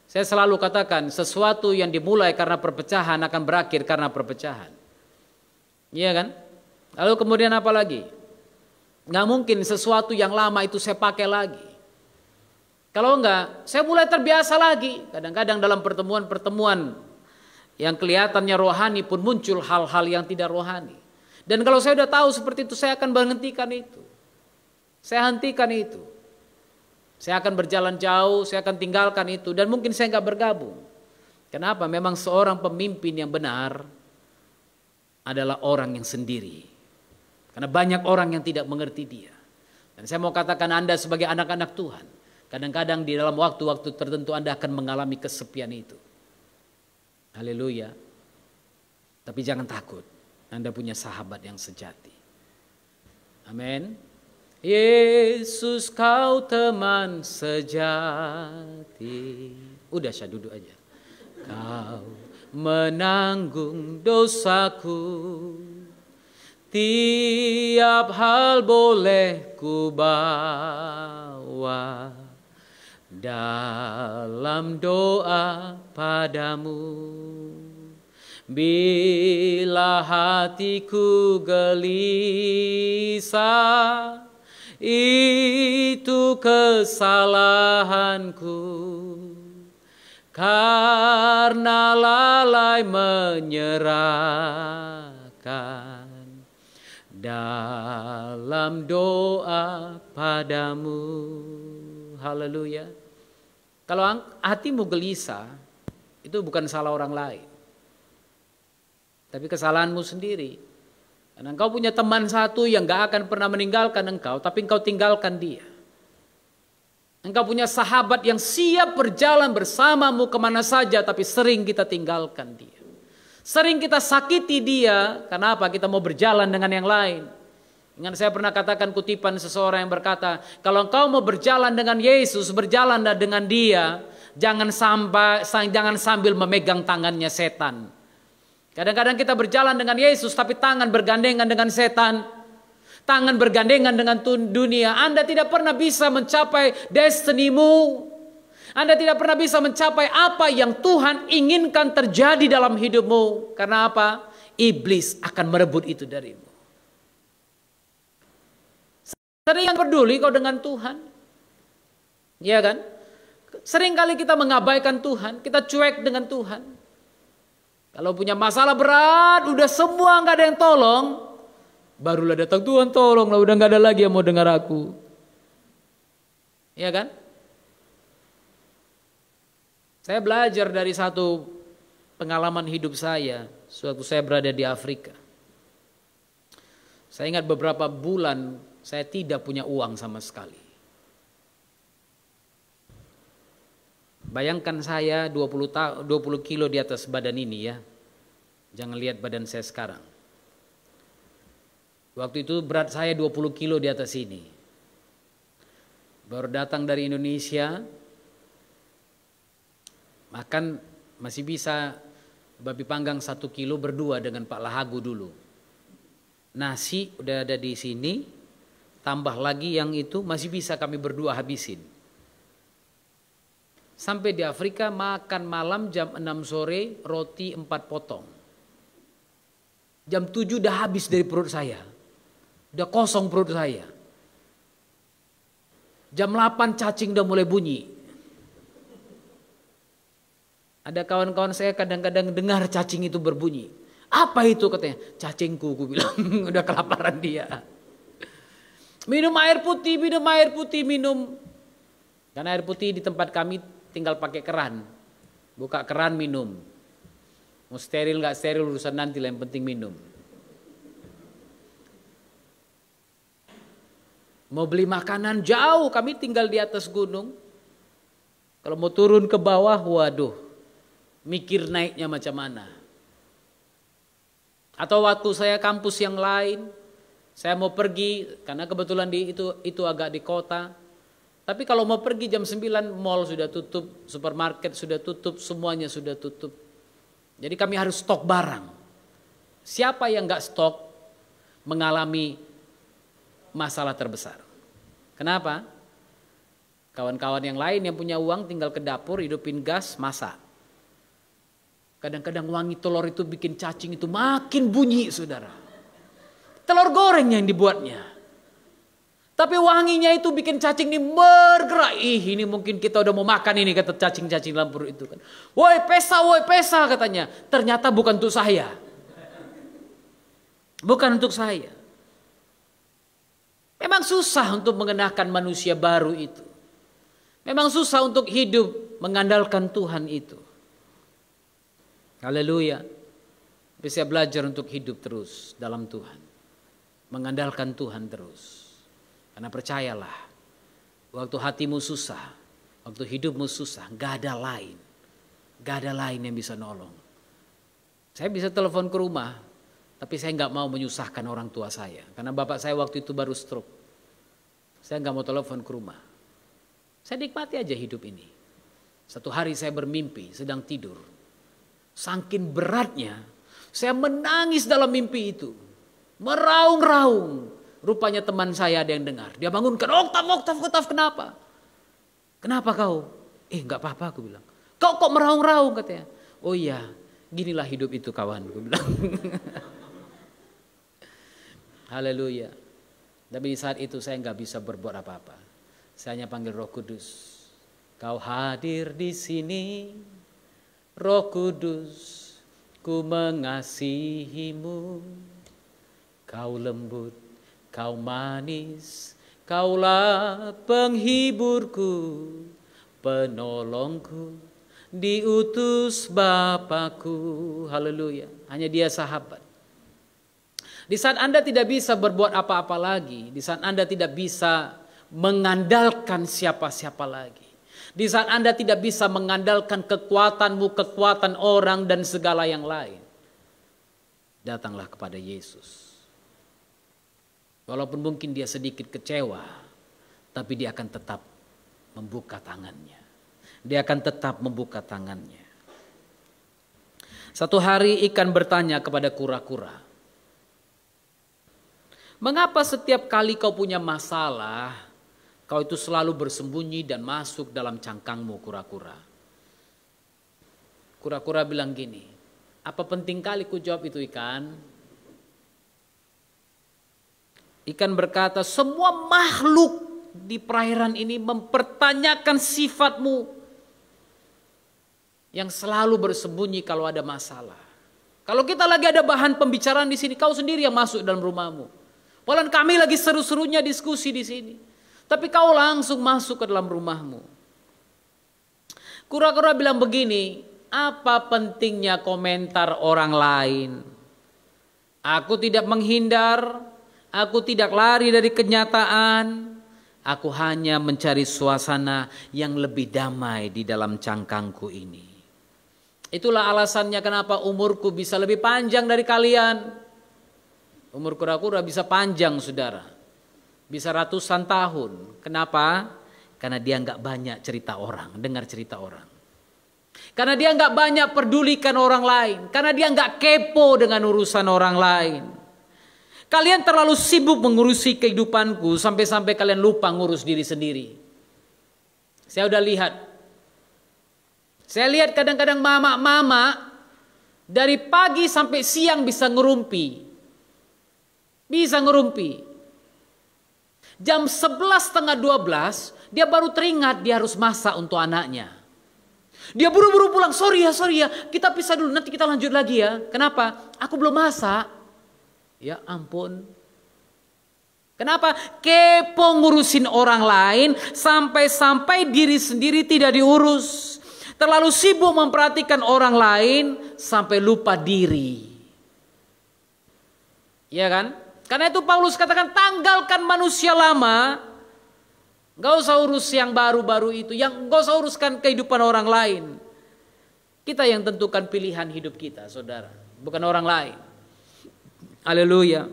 Saya selalu katakan, sesuatu yang dimulai karena perpecahan akan berakhir karena perpecahan. Iya kan? Lalu kemudian apa lagi? Nggak mungkin sesuatu yang lama itu saya pakai lagi. Kalau enggak, saya mulai terbiasa lagi. Kadang-kadang dalam pertemuan-pertemuan yang kelihatannya rohani pun muncul hal-hal yang tidak rohani. Dan kalau saya sudah tahu seperti itu, saya akan menghentikan itu. Saya hentikan itu. Saya akan berjalan jauh, saya akan tinggalkan itu. Dan mungkin saya enggak bergabung. Kenapa? Memang seorang pemimpin yang benar adalah orang yang sendiri. Karena banyak orang yang tidak mengerti dia. Dan saya mau katakan Anda sebagai anak-anak Tuhan, kadang-kadang di dalam waktu-waktu tertentu Anda akan mengalami kesepian itu. Haleluya. Tapi jangan takut, Anda punya sahabat yang sejati. Amin. Yesus kau teman sejati. Udah saya duduk aja. Kau menanggung dosaku, tiap hal boleh ku bawa dalam doa padamu. Bila hatiku gelisah, itu kesalahanku, karena lalai menyerahkan dalam doa padamu. Haleluya. Kalau hatimu gelisah, itu bukan salah orang lain, tapi kesalahanmu sendiri. Karena engkau punya teman satu yang gak akan pernah meninggalkan engkau, tapi engkau tinggalkan dia. Engkau punya sahabat yang siap berjalan bersamamu kemana saja, tapi sering kita tinggalkan dia. Sering kita sakiti dia, karena apa? Kita mau berjalan dengan yang lain. Ingat saya pernah katakan kutipan seseorang yang berkata, kalau engkau mau berjalan dengan Yesus, berjalanlah dengan dia, jangan sambil memegang tangannya setan. Kadang-kadang kita berjalan dengan Yesus, tapi tangan bergandengan dengan setan. Tangan bergandengan dengan dunia. Anda tidak pernah bisa mencapai destinimu. Anda tidak pernah bisa mencapai apa yang Tuhan inginkan terjadi dalam hidupmu. Karena apa? Iblis akan merebut itu darimu. Sering peduli kau dengan Tuhan. Iya kan? Sering kali kita mengabaikan Tuhan. Kita cuek dengan Tuhan. Kalau punya masalah berat, udah semua gak ada yang tolong. Barulah datang, Tuhan tolonglah, udah gak ada lagi yang mau dengar aku. Iya kan? Saya belajar dari satu pengalaman hidup saya sewaktu saya berada di Afrika. Saya ingat beberapa bulan saya tidak punya uang sama sekali. Bayangkan saya 20 kilo di atas badan ini ya. Jangan lihat badan saya sekarang. Waktu itu berat saya 20 kilo di atas ini. Baru datang dari Indonesia. Makan masih bisa babi panggang 1 kilo berdua dengan Pak Lahagu dulu. Nasi udah ada di sini, tambah lagi yang itu masih bisa kami berdua habisin. Sampai di Afrika makan malam jam 6 sore roti 4 potong. Jam 7 udah habis dari perut saya. Udah kosong perut saya. Jam 8 cacing udah mulai bunyi. Ada kawan-kawan saya kadang-kadang dengar cacing itu berbunyi. Apa itu katanya? Cacingku, gue bilang. Udah kelaparan dia. Minum air putih, minum. Karena air putih di tempat kami tinggal pakai keran. Buka keran minum. Mau steril gak steril urusan nanti lah, yang penting minum. Mau beli makanan jauh, kami tinggal di atas gunung. Kalau mau turun ke bawah, waduh. Mikir naiknya macam mana. Atau waktu saya kampus yang lain, saya mau pergi karena kebetulan itu agak di kota. Tapi kalau mau pergi jam 9 mall sudah tutup, supermarket sudah tutup, semuanya sudah tutup. Jadi kami harus stok barang. Siapa yang enggak stok mengalami masalah terbesar. Kenapa? Kawan-kawan yang lain yang punya uang tinggal ke dapur, hidupin gas, masak. Kadang-kadang wangi telur itu bikin cacing itu makin bunyi, saudara. Telur goreng yang dibuatnya. Tapi wanginya itu bikin cacing ini bergerak. Ini mungkin kita udah mau makan ini, kata cacing-cacing dalam perut itu kan. Woi pesa katanya. Ternyata bukan untuk saya. Bukan untuk saya. Memang susah untuk mengenakan manusia baru itu. Memang susah untuk hidup mengandalkan Tuhan itu. Haleluya. Tapi saya belajar untuk hidup terus dalam Tuhan. Mengandalkan Tuhan terus. Karena percayalah, waktu hatimu susah, waktu hidupmu susah, gak ada lain. Gak ada lain yang bisa nolong. Saya bisa telepon ke rumah, tapi saya gak mau menyusahkan orang tua saya. Karena bapak saya waktu itu baru stroke. Saya gak mau telepon ke rumah. Saya nikmati aja hidup ini. Satu hari saya bermimpi, sedang tidur. Saking beratnya, saya menangis dalam mimpi itu. Meraung-raung. Rupanya teman saya ada yang dengar. Dia bangunkan, Oktav, kenapa? Kenapa kau? Gak apa-apa, aku bilang. Kau kok meraung-raung katanya. Oh iya, ginilah hidup itu kawan, aku bilang. Haleluya. Tapi di saat itu saya gak bisa berbuat apa-apa. Saya hanya panggil Roh Kudus. Kau hadir di sini. Roh Kudus, ku mengasihimu. Kau lembut, kau manis, kaulah penghiburku, penolongku, diutus Bapakku. Haleluya. Hanya Dia sahabat. Di saat Anda tidak bisa berbuat apa-apa lagi, di saat Anda tidak bisa mengandalkan siapa-siapa lagi, di saat Anda tidak bisa mengandalkan kekuatanmu, kekuatan orang dan segala yang lain, datanglah kepada Yesus. Walaupun mungkin dia sedikit kecewa, tapi dia akan tetap membuka tangannya. Dia akan tetap membuka tangannya. Satu hari ikan bertanya kepada kura-kura, mengapa setiap kali kau punya masalah, Kau itu selalu bersembunyi dan masuk dalam cangkangmu kura-kura. Kura-kura bilang gini, apa penting kali ku jawab itu ikan? Ikan berkata, semua makhluk di perairan ini mempertanyakan sifatmu yang selalu bersembunyi kalau ada masalah. Kalau kita lagi ada bahan pembicaraan di sini, kau sendiri yang masuk dalam rumahmu. Walau kami lagi seru-serunya diskusi di sini, tapi kau langsung masuk ke dalam rumahmu. Kura-kura bilang begini, apa pentingnya komentar orang lain? Aku tidak menghindar, aku tidak lari dari kenyataan. Aku hanya mencari suasana yang lebih damai di dalam cangkangku ini. Itulah alasannya kenapa umurku bisa lebih panjang dari kalian. Umur kura-kura bisa panjang, saudara. Bisa ratusan tahun. Kenapa? Karena dia nggak banyak cerita orang, dengar cerita orang. Karena dia nggak banyak pedulikan orang lain. Karena dia nggak kepo dengan urusan orang lain. Kalian terlalu sibuk mengurusi kehidupanku sampai-sampai kalian lupa ngurus diri sendiri. Saya udah lihat. Saya lihat kadang-kadang mama-mama dari pagi sampai siang bisa ngerumpi. Bisa ngerumpi. Jam 11:30 dia baru teringat dia harus masak untuk anaknya. Dia buru-buru pulang, sorry ya, kita pisah dulu, nanti kita lanjut lagi ya. Kenapa? Aku belum masak. Ya ampun. Kenapa? Kepo ngurusin orang lain sampai-sampai diri sendiri tidak diurus. Terlalu sibuk memperhatikan orang lain sampai lupa diri. Ya kan? Karena itu Paulus katakan tanggalkan manusia lama. Gak usah urus yang baru-baru itu. Gak usah uruskan kehidupan orang lain. Kita yang tentukan pilihan hidup kita, saudara. Bukan orang lain. Haleluya.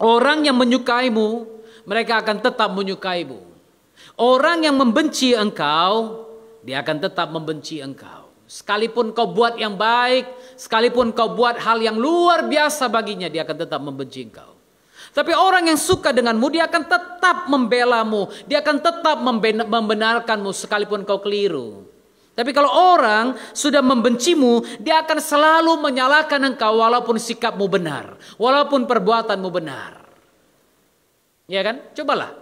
Orang yang menyukaimu, mereka akan tetap menyukaimu. Orang yang membenci engkau, dia akan tetap membenci engkau. Sekalipun kau buat yang baik, sekalipun kau buat hal yang luar biasa baginya, dia akan tetap membenci engkau. Tapi orang yang suka denganmu, dia akan tetap membelamu. Dia akan tetap membenarkanmu sekalipun kau keliru. Tapi kalau orang sudah membencimu, dia akan selalu menyalahkan engkau walaupun sikapmu benar. Walaupun perbuatanmu benar. Ya kan? Cobalah.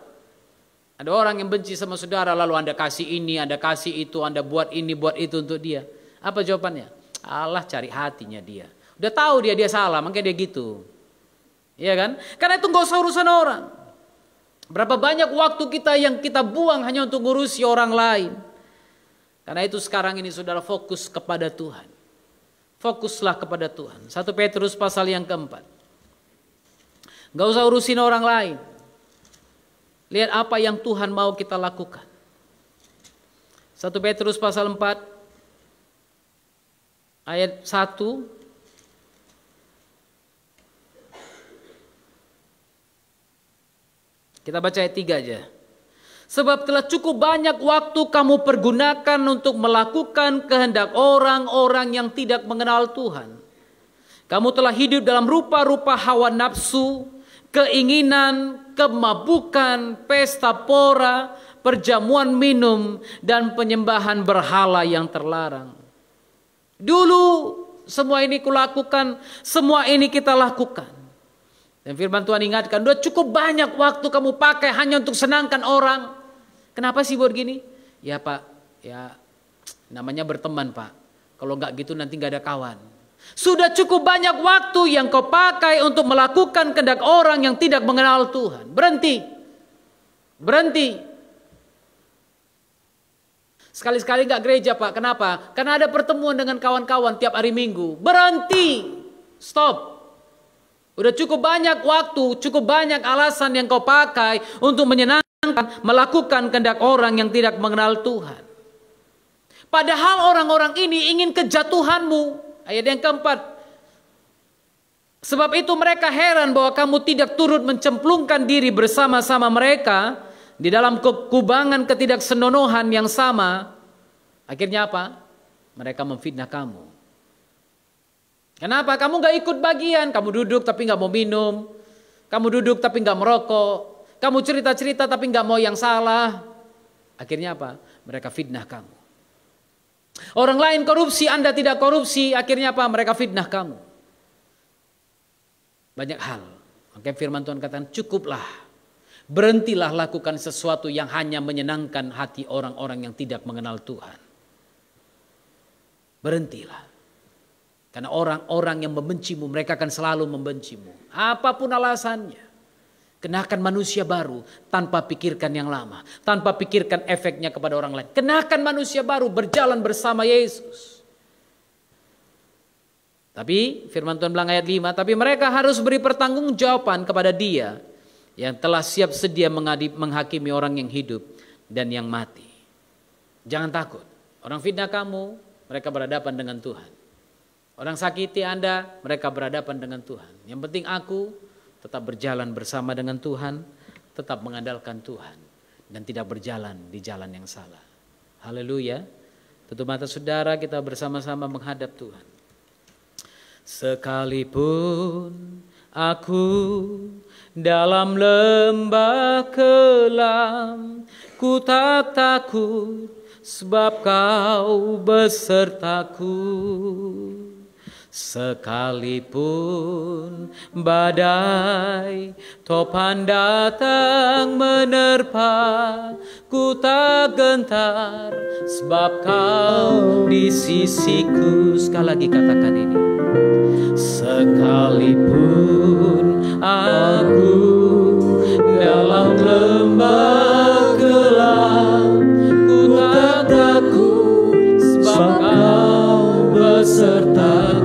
Ada orang yang benci sama saudara, lalu Anda kasih ini, Anda kasih itu, Anda buat ini, buat itu untuk dia. Apa jawabannya? Allah cari hatinya dia. Udah tahu dia salah, makanya dia gitu. Iya kan? Karena itu gak usah urusan orang. Berapa banyak waktu kita yang kita buang hanya untuk ngurusi orang lain. Karena itu sekarang ini saudara fokus kepada Tuhan. Fokuslah kepada Tuhan. 1 Petrus pasal yang keempat. Gak usah urusin orang lain. Lihat apa yang Tuhan mau kita lakukan. 1 Petrus pasal 4 ayat 1. Kita baca ayat 3 aja. Sebab telah cukup banyak waktu kamu pergunakan untuk melakukan kehendak orang-orang yang tidak mengenal Tuhan. Kamu telah hidup dalam rupa-rupa hawa nafsu, keinginan, kemabukan, pesta pora, perjamuan minum, dan penyembahan berhala yang terlarang. Dulu semua ini kulakukan, semua ini kita lakukan. Dan firman Tuhan ingatkan, udah cukup banyak waktu kamu pakai hanya untuk senangkan orang. Kenapa sih buat gini? Ya Pak, ya namanya berteman Pak. Kalau nggak gitu nanti nggak ada kawan. Sudah cukup banyak waktu yang kau pakai untuk melakukan kehendak orang yang tidak mengenal Tuhan. Berhenti. Berhenti. Sekali-sekali nggak gereja Pak. Kenapa? Karena ada pertemuan dengan kawan-kawan tiap hari Minggu. Berhenti. Stop. Udah cukup banyak waktu, cukup banyak alasan yang kau pakai untuk menyenangkan, melakukan kehendak orang yang tidak mengenal Tuhan. Padahal orang-orang ini ingin kejatuhanmu. Ayat yang keempat. Sebab itu mereka heran bahwa kamu tidak turut mencemplungkan diri bersama-sama mereka di dalam kekubangan ketidaksenonohan yang sama. Akhirnya apa? Mereka memfitnah kamu. Kenapa? Kamu gak ikut bagian. Kamu duduk tapi gak mau minum. Kamu duduk tapi gak merokok. Kamu cerita-cerita tapi nggak mau yang salah. Akhirnya apa? Mereka fitnah kamu. Orang lain korupsi, Anda tidak korupsi. Akhirnya apa? Mereka fitnah kamu. Banyak hal. Makanya firman Tuhan katakan, cukuplah. Berhentilah lakukan sesuatu yang hanya menyenangkan hati orang-orang yang tidak mengenal Tuhan. Berhentilah. Karena orang-orang yang membencimu, mereka akan selalu membencimu. Apapun alasannya. Kenakan manusia baru tanpa pikirkan yang lama. Tanpa pikirkan efeknya kepada orang lain. Kenakan manusia baru, berjalan bersama Yesus. Tapi firman Tuhan bilang ayat 5. Tapi mereka harus beri pertanggungjawaban kepada Dia yang telah siap sedia menghakimi orang yang hidup dan yang mati. Jangan takut. Orang fitnah kamu, mereka berhadapan dengan Tuhan. Orang sakiti Anda, mereka berhadapan dengan Tuhan. Yang penting aku tetap berjalan bersama dengan Tuhan, tetap mengandalkan Tuhan, dan tidak berjalan di jalan yang salah. Haleluya. Tutup mata saudara, kita bersama-sama menghadap Tuhan. Sekalipun aku dalam lembah kelam, ku tak takut sebab Kau besertaku. Sekalipun badai topan datang menerpa, ku tak gentar sebab Kau di sisiku. Sekali lagi katakan ini. Sekalipun aku dalam lembah gelap, ku tak takut sebab Kau besertaku.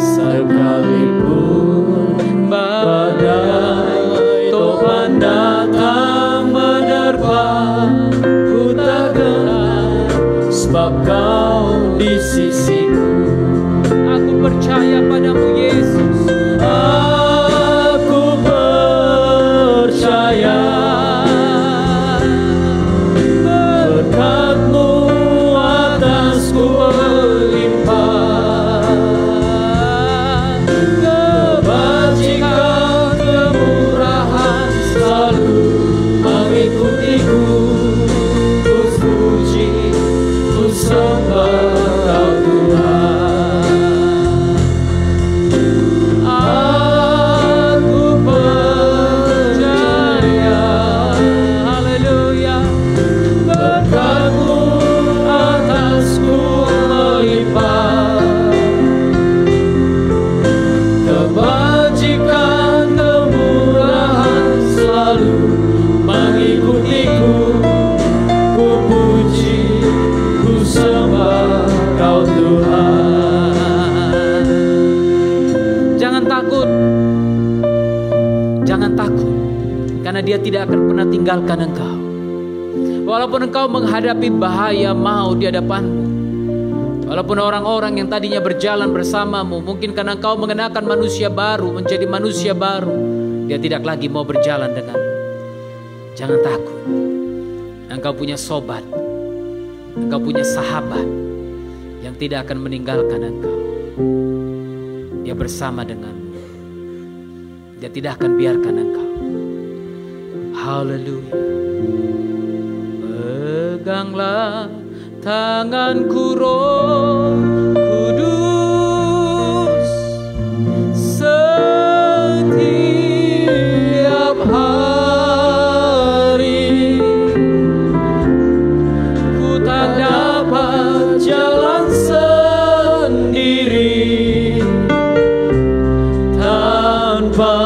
Sekalipun badai topan datang menerpa, ku tak gentar sebab Kau di sisiku. Aku percaya padamu Yesus. Aku percaya berkat-Mu atasku melimpah. Kebajikan, kemurahan selalu mengikutiku. Ku puji, ku sembah Kau Tuhan. Aku percaya, haleluya, berkat-Mu atasku melimpah. Kebajikan, kemurahan selalu mengikutiku. Ku puji, ku sembah Kau Tuhan. Jangan takut. Jangan takut. Karena Dia tidak akan pernah tinggalkan engkau. Walaupun engkau menghadapi bahaya mau di hadapanmu. Walaupun orang-orang yang tadinya berjalan bersamamu, mungkin karena engkau mengenakan manusia baru, menjadi manusia baru, dia tidak lagi mau berjalan denganmu. Jangan takut. Engkau punya sobat. Engkau punya sahabat yang tidak akan meninggalkan engkau. Dia bersama denganmu. Dia tidak akan biarkan engkau. Haleluya. Peganglah tanganku Roh Kudus setiap hari. Ku tak dapat jalan sendiri tanpa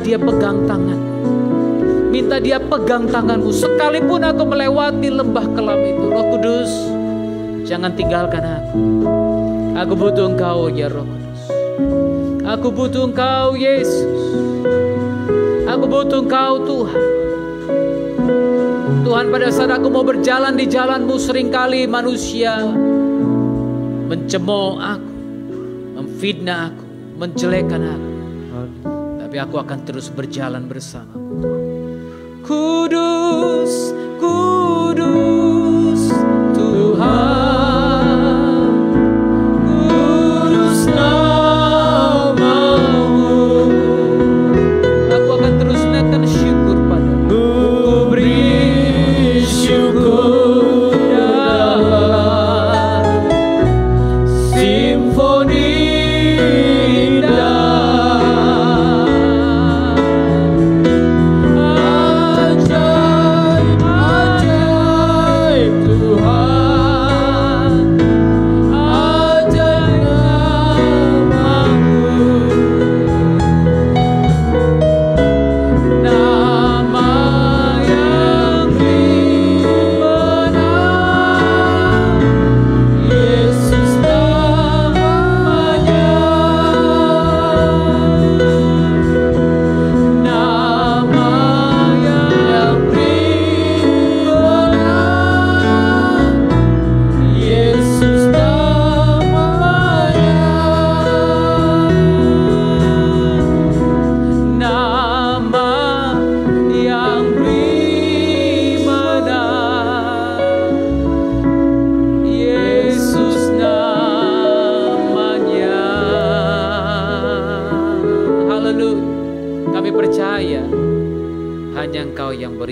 Dia pegang tangan. Minta Dia pegang tanganmu. Sekalipun aku melewati lembah kelam itu, Roh Kudus, jangan tinggalkan aku. Aku butuh Engkau ya Roh Kudus. Aku butuh Engkau Yesus. Aku butuh Engkau Tuhan. Tuhan, pada saat aku mau berjalan di jalan-Mu, seringkali manusia mencemooh aku, memfitnah aku, menjelekkan aku. Tapi aku akan terus berjalan bersama-Mu. Kudus, kudus Tuhan, kudus nama-Mu. Aku akan terus naikkan syukur padamu. Ku beri syukur dalam simfoni indah.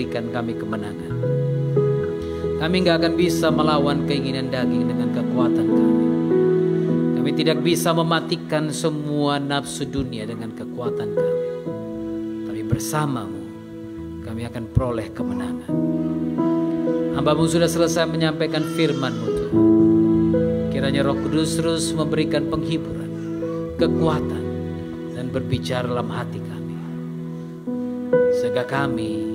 Kami kemenangan. Kami gak akan bisa melawan keinginan daging dengan kekuatan kami. Kami tidak bisa mematikan semua nafsu dunia dengan kekuatan kami. Tapi bersama-Mu kami akan peroleh kemenangan. Hamba-Mu sudah selesai menyampaikan firman-Mu Tuhan. Kiranya Roh Kudus terus memberikan penghiburan, kekuatan, dan berbicara dalam hati kami, sehingga kami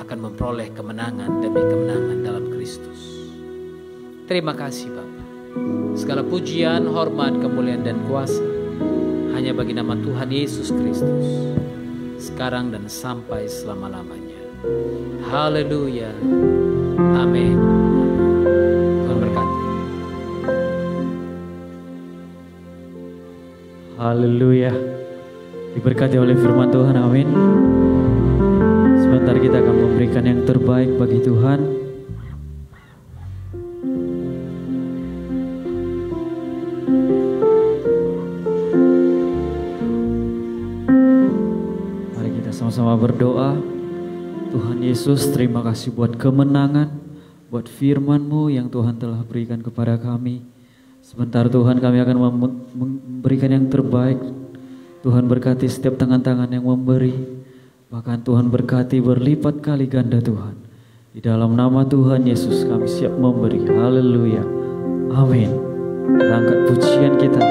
akan memperoleh kemenangan demi kemenangan dalam Kristus. Terima kasih Bapa. Segala pujian, hormat, kemuliaan, dan kuasa hanya bagi nama Tuhan Yesus Kristus, sekarang dan sampai selama-lamanya. Haleluya. Amin. Tuhan berkati. Haleluya. Diberkati oleh firman Tuhan. Amin. Sebentar kita akan memberikan yang terbaik bagi Tuhan. Mari kita sama-sama berdoa. Tuhan Yesus, terima kasih buat kemenangan, buat firman-Mu yang Tuhan telah berikan kepada kami. Sebentar Tuhan, kami akan memberikan yang terbaik. Tuhan berkati setiap tangan-tangan yang memberi. Bahkan Tuhan berkati berlipat kali ganda Tuhan. Di dalam nama Tuhan Yesus kami siap memberi. Haleluya. Amin. Kita angkat pujian kita.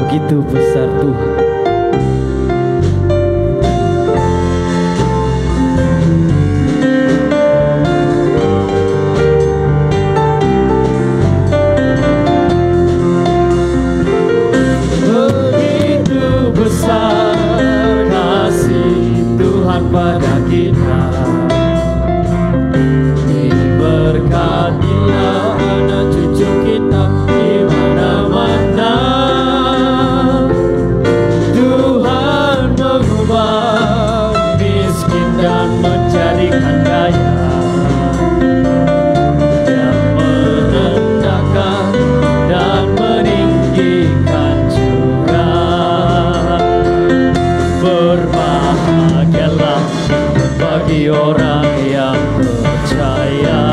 Begitu besar Tuhan. Begitu besar pada kita, diberkatilah anak cucu kita di mana-mana. Tuhan mengubah miskin dan menjadikan kaya, dan merendahkan dan meninggikan juga. Berbahagialah bagi orang yang percaya.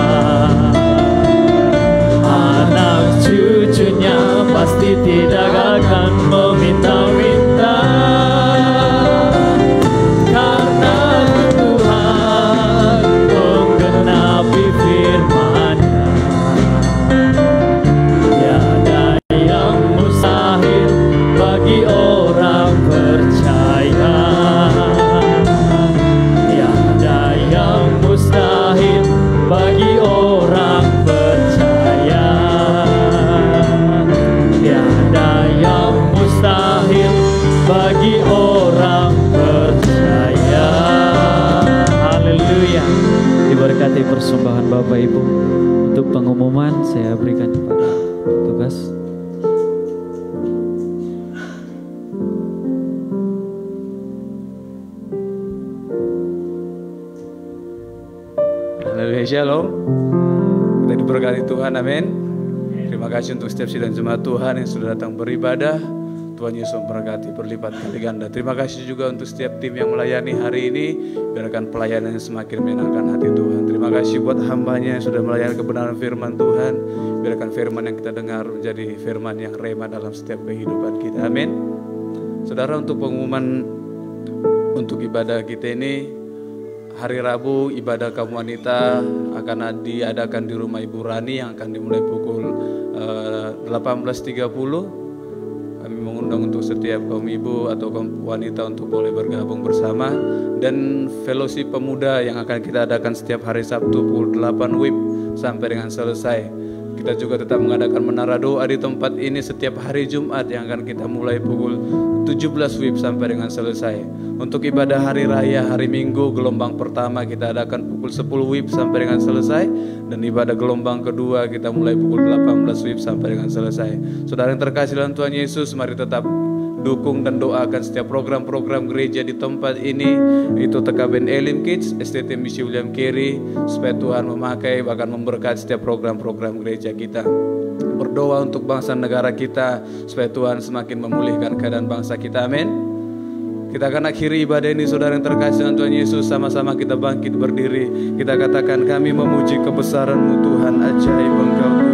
Bapak Ibu. Untuk pengumuman saya berikan kepada tugas. Haleluya, shalom. Kita diberkati Tuhan, amin. Terima kasih untuk setiap sidang jemaat Tuhan yang sudah datang beribadah. Tuhan Yesus memberkati berlipat kali ganda. Terima kasih juga untuk setiap tim yang melayani hari ini. Biarkan pelayanannya semakin menyenangkan hati Tuhan. Terima kasih buat hambanya yang sudah melayani kebenaran firman Tuhan. Biarkan firman yang kita dengar menjadi firman yang rema dalam setiap kehidupan kita. Amin. Saudara, untuk pengumuman untuk ibadah kita ini, hari Rabu ibadah kaum wanita akan diadakan di rumah Ibu Rani yang akan dimulai pukul 18.30. Kami mengundang untuk setiap kaum ibu atau kaum wanita untuk boleh bergabung bersama. Dan fellowship pemuda yang akan kita adakan setiap hari Sabtu pukul 8 WIB sampai dengan selesai. Kita juga tetap mengadakan menara doa di tempat ini setiap hari Jumat yang akan kita mulai pukul 17 WIB sampai dengan selesai. Untuk ibadah hari raya hari Minggu gelombang pertama kita adakan pukul 10 WIB sampai dengan selesai. Dan ibadah gelombang kedua kita mulai pukul 18 WIB sampai dengan selesai. Saudara yang terkasih dalam Tuhan Yesus, mari tetap dukung dan doakan setiap program-program gereja di tempat ini. Itu TKBN Elim Kids, STT Misi William Carey, supaya Tuhan memakai bahkan memberkati setiap program-program gereja kita. Berdoa untuk bangsa negara kita supaya Tuhan semakin memulihkan keadaan bangsa kita, amin. Kita akan akhiri ibadah ini, saudara yang terkasih dalam Tuhan Yesus. Sama-sama kita bangkit berdiri. Kita katakan, kami memuji kebesaran-Mu Tuhan, ajaib Engkau Tuhan.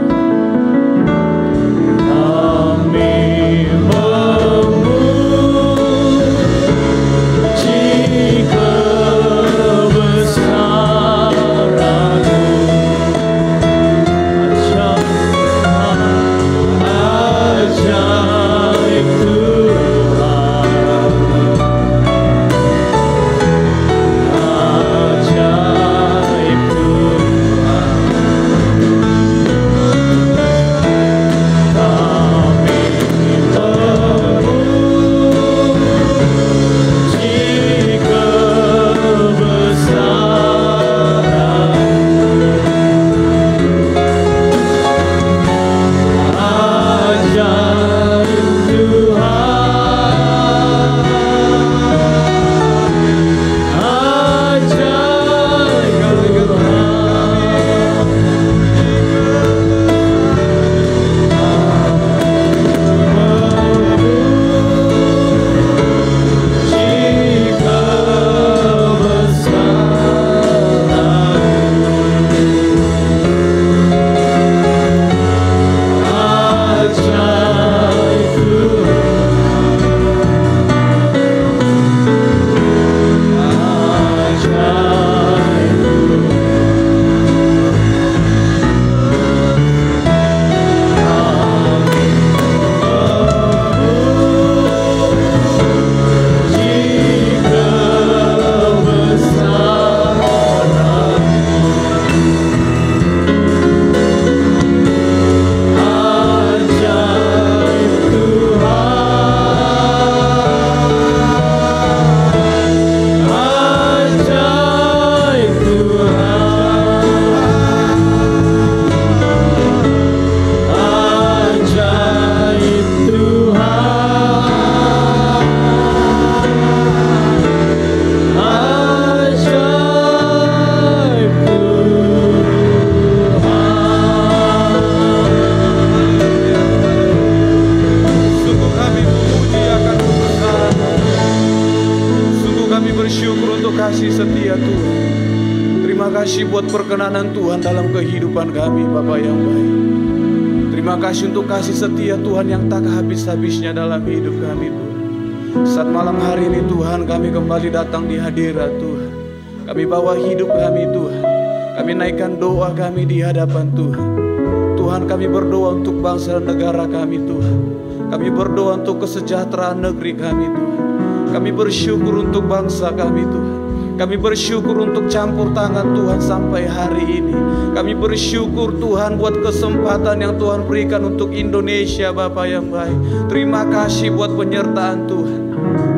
Kami Perkenanan Tuhan dalam kehidupan kami, Bapa yang baik. Terima kasih untuk kasih setia Tuhan yang tak habis-habisnya dalam hidup kami, Tuhan. Saat malam hari ini Tuhan, kami kembali datang di hadirat Tuhan. Kami bawa hidup kami Tuhan. Kami naikkan doa kami di hadapan Tuhan. Tuhan, kami berdoa untuk bangsa dan negara kami Tuhan. Kami berdoa untuk kesejahteraan negeri kami Tuhan. Kami bersyukur untuk bangsa kami Tuhan. Kami bersyukur untuk campur tangan Tuhan sampai hari ini. Kami bersyukur Tuhan buat kesempatan yang Tuhan berikan untuk Indonesia, Bapa yang baik. Terima kasih buat penyertaan Tuhan.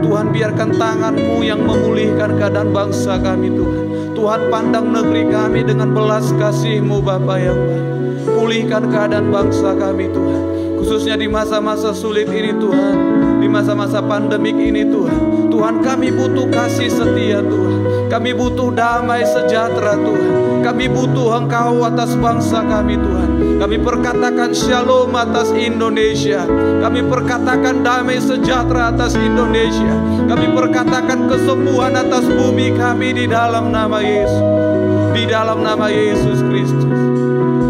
Tuhan, biarkan tangan-Mu yang memulihkan keadaan bangsa kami Tuhan. Tuhan, pandang negeri kami dengan belas kasih-Mu Bapa yang baik. Pulihkan keadaan bangsa kami Tuhan, khususnya di masa-masa sulit ini Tuhan, di masa-masa pandemik ini Tuhan. Tuhan, kami butuh kasih setia Tuhan, kami butuh damai sejahtera Tuhan, kami butuh Engkau atas bangsa kami Tuhan. Kami perkatakan shalom atas Indonesia, kami perkatakan damai sejahtera atas Indonesia, kami perkatakan kesembuhan atas bumi kami di dalam nama Yesus, di dalam nama Yesus Kristus.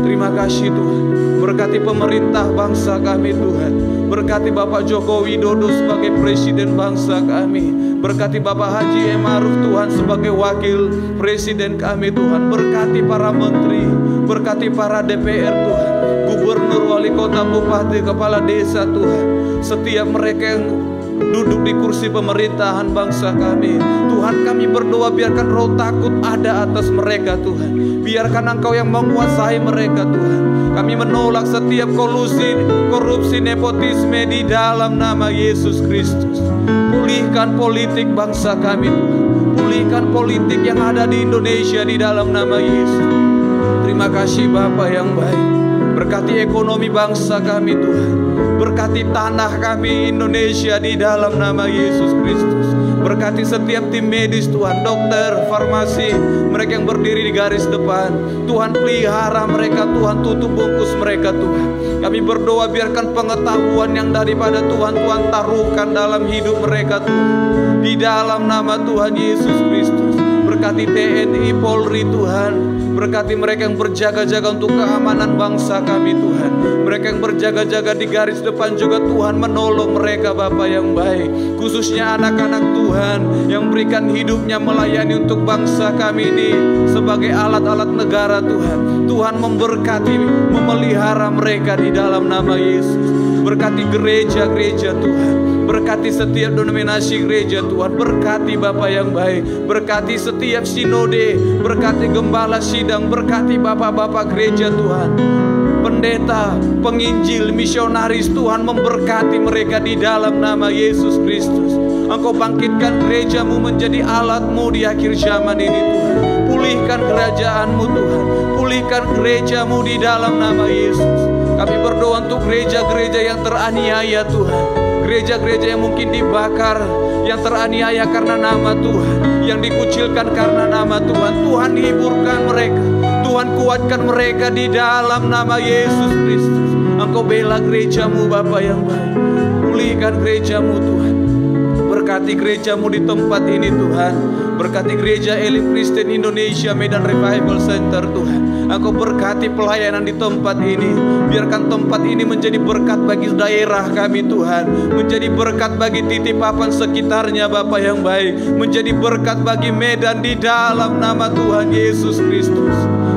Terima kasih Tuhan. Berkati pemerintah bangsa kami Tuhan. Berkati Bapak Joko Widodo sebagai presiden bangsa kami. Berkati Bapak Haji Ma'ruf Tuhan sebagai wakil presiden kami Tuhan. Berkati para menteri, berkati para DPR Tuhan, gubernur, wali kota, bupati, kepala desa Tuhan, setiap mereka yang duduk di kursi pemerintahan bangsa kami. Tuhan, kami berdoa biarkan roh takut ada atas mereka Tuhan. Biarkan Engkau yang menguasai mereka Tuhan. Kami menolak setiap kolusi, korupsi, nepotisme di dalam nama Yesus Kristus. Pulihkan politik bangsa kami Tuhan. Pulihkan politik yang ada di Indonesia di dalam nama Yesus. Terima kasih Bapa yang baik. Berkati ekonomi bangsa kami Tuhan. Berkati tanah kami Indonesia di dalam nama Yesus Kristus. Berkati setiap tim medis Tuhan, dokter, farmasi, mereka yang berdiri di garis depan. Tuhan, pelihara mereka Tuhan, tutup bungkus mereka Tuhan. Kami berdoa biarkan pengetahuan yang daripada Tuhan, Tuhan taruhkan dalam hidup mereka Tuhan, di dalam nama Tuhan Yesus Kristus. Berkati TNI, Polri Tuhan. Berkati mereka yang berjaga-jaga untuk keamanan bangsa kami Tuhan. Mereka yang berjaga-jaga di garis depan juga Tuhan, menolong mereka Bapa yang baik. Khususnya anak-anak Tuhan yang berikan hidupnya melayani untuk bangsa kami ini sebagai alat-alat negara Tuhan. Tuhan memberkati, memelihara mereka di dalam nama Yesus. Berkati gereja-gereja Tuhan. Berkati setiap denominasi gereja Tuhan. Berkati Bapa yang baik. Berkati setiap sinode. Berkati gembala sidang. Berkati Bapak-bapak gereja Tuhan. Pendeta, penginjil, misionaris Tuhan, memberkati mereka di dalam nama Yesus Kristus. Engkau bangkitkan gereja-Mu menjadi alat-Mu di akhir zaman ini Tuhan. Pulihkan kerajaan-Mu Tuhan. Pulihkan gereja-Mu di dalam nama Yesus. Kami berdoa untuk gereja-gereja yang teraniaya Tuhan. Gereja-gereja yang mungkin dibakar, yang teraniaya karena nama Tuhan, yang dikucilkan karena nama Tuhan. Tuhan, hiburkan mereka. Tuhan, kuatkan mereka di dalam nama Yesus Kristus. Engkau bela gereja-Mu Bapa yang baik. Pulihkan gereja-Mu Tuhan. Berkati gereja-Mu di tempat ini Tuhan. Berkati gereja Elim Kristen Indonesia Medan Revival Center Tuhan. Engkau berkati pelayanan di tempat ini. Biarkan tempat ini menjadi berkat bagi daerah kami Tuhan. Menjadi berkat bagi Titipapan sekitarnya Bapa yang baik. Menjadi berkat bagi Medan di dalam nama Tuhan Yesus Kristus.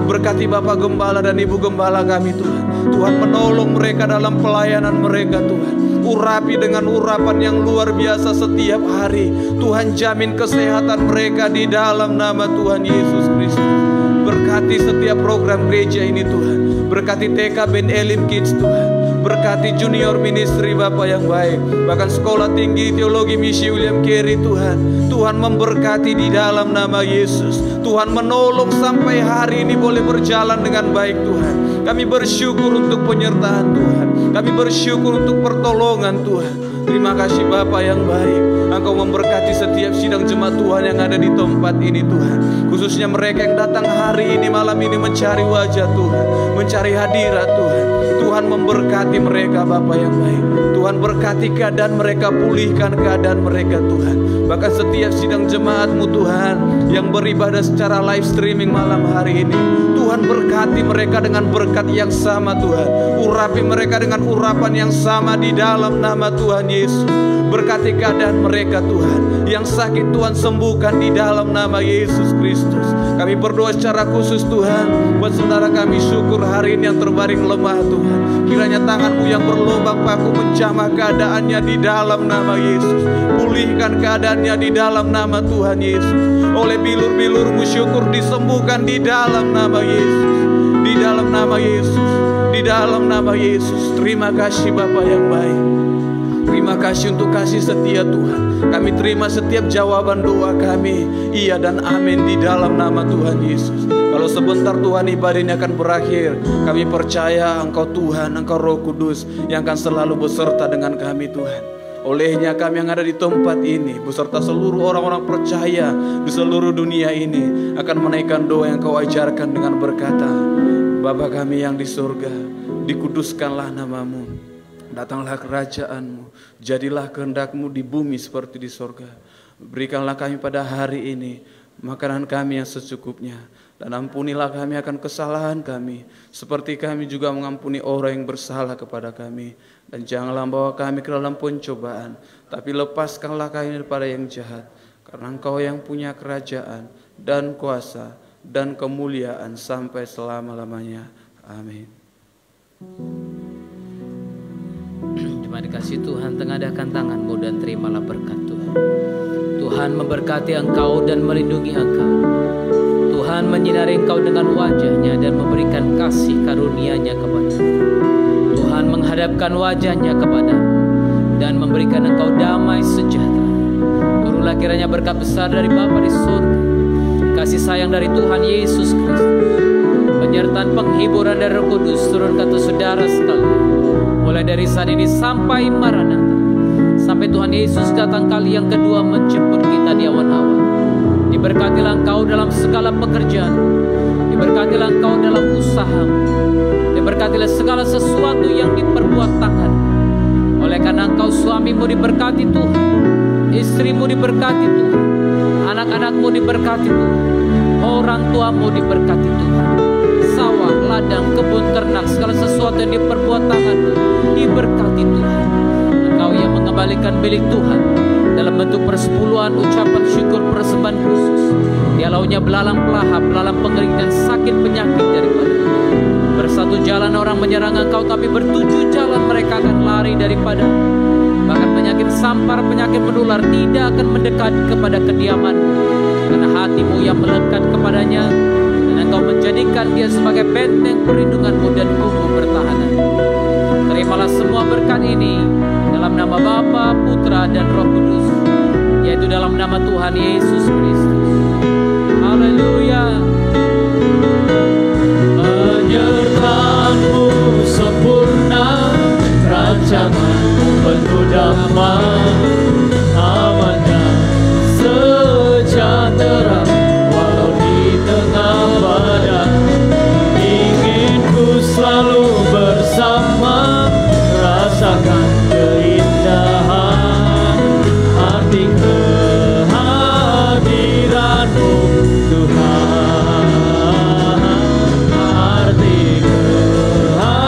Berkati Bapak Gembala dan Ibu Gembala kami Tuhan. Tuhan, menolong mereka dalam pelayanan mereka Tuhan. Urapi dengan urapan yang luar biasa setiap hari. Tuhan, jamin kesehatan mereka di dalam nama Tuhan Yesus Kristus. Berkati setiap program gereja ini Tuhan. Berkati TK Ben Elim Kids Tuhan. Berkati junior ministry Bapa yang baik. Bahkan sekolah tinggi teologi misi William Carey Tuhan. Tuhan memberkati di dalam nama Yesus. Tuhan menolong sampai hari ini boleh berjalan dengan baik Tuhan. Kami bersyukur untuk penyertaan Tuhan. Kami bersyukur untuk pertolongan Tuhan. Terima kasih Bapa yang baik. Engkau memberkati setiap sidang jemaat Tuhan yang ada di tempat ini Tuhan. Khususnya mereka yang datang hari ini, malam ini mencari wajah Tuhan, mencari hadirat Tuhan. Tuhan memberkati mereka Bapa yang baik. Tuhan berkati keadaan mereka, pulihkan keadaan mereka Tuhan. Bahkan setiap sidang jemaat-Mu Tuhan yang beribadah secara live streaming malam hari ini, Tuhan berkati mereka dengan berkat yang sama Tuhan. Urapi mereka dengan urapan yang sama di dalam nama Tuhan Yesus. Berkati keadaan mereka Tuhan. Yang sakit Tuhan sembuhkan di dalam nama Yesus Kristus. Kami berdoa secara khusus Tuhan buat saudara kami syukur hari ini yang terbaring lemah Tuhan. Kiranya tangan-Mu yang berlubang paku menjamah keadaannya di dalam nama Yesus. Pulihkan keadaannya di dalam nama Tuhan Yesus. Oleh bilur-bilur-Mu syukur disembuhkan di dalam nama Yesus. Di dalam nama Yesus. Di dalam nama Yesus. Terima kasih Bapa yang baik. Terima kasih untuk kasih setia Tuhan. Kami terima setiap jawaban doa kami, iya dan amin di dalam nama Tuhan Yesus. Kalau sebentar Tuhan ibadah ini akan berakhir, kami percaya Engkau Tuhan, Engkau Roh Kudus yang akan selalu beserta dengan kami Tuhan. Olehnya kami yang ada di tempat ini beserta seluruh orang-orang percaya di seluruh dunia ini akan menaikkan doa yang Kau ajarkan dengan berkata, Bapa kami yang di surga, dikuduskanlah namamu, datanglah kerajaan-Mu, jadilah kehendak-Mu di bumi seperti di surga. Berikanlah kami pada hari ini makanan kami yang secukupnya, dan ampunilah kami akan kesalahan kami, seperti kami juga mengampuni orang yang bersalah kepada kami. Dan janganlah bawa kami ke dalam pencobaan, tapi lepaskanlah kami daripada yang jahat. Karena Engkau yang punya kerajaan dan kuasa dan kemuliaan sampai selama-lamanya. Amin. Jemaat dikasih Tuhan, tengadahkan tanganmu dan terimalah berkat Tuhan. Tuhan memberkati engkau dan melindungi engkau. Tuhan menyinari engkau dengan wajah-Nya dan memberikan kasih karunia-Nya kepadamu. Tuhan menghadapkan wajah-Nya kepadamu dan memberikan engkau damai sejahtera. Turunlah kiranya berkat besar dari Bapa di surga, kasih sayang dari Tuhan Yesus Kristus, penyertaan penghiburan dari Roh Kudus turun ke atas saudara sekalian, mulai dari saat ini sampai Maranatha, sampai Tuhan Yesus datang kali yang kedua menjemput kita di awan-awan. Diberkatilah engkau dalam segala pekerjaan, diberkatilah engkau dalam usahamu, diberkatilah segala sesuatu yang diperbuat tangan. Oleh karena engkau suamimu diberkati Tuhan, istrimu diberkati Tuhan, anak-anakmu diberkati Tuhan, orang tuamu diberkati Tuhan, sawah, ladang, kebun ternak, segala sesuatu yang diperbuat tanganmu diberkati Tuhan. Engkau yang mengembalikan milik Tuhan dalam bentuk persepuluhan, ucapan syukur, persembahan khusus. Dialaunya belalang pelahap, belalang pengering dan sakit penyakit daripada. Bersatu jalan orang menyerang engkau, tapi bertujuh jalan mereka akan lari daripada. Bahkan penyakit sampar, penyakit menular tidak akan mendekat kepada kediamanmu, karena hatimu yang melekat kepadanya, dan engkau menjadikan dia sebagai benteng perlindunganmu dan kubu pertahanan. Terimalah semua berkat ini dalam nama Bapa, Putra, dan Roh Kudus, yaitu dalam nama Tuhan Yesus Kristus. Haleluya. Penyertaanmu sempurna, rancanganmu penuh damai, aman dan sejahtera walau di tengah badai. Ingin ku selalu bersama, rasakan keindahan arti kehadiranmu Tuhan, arti kehadiranmu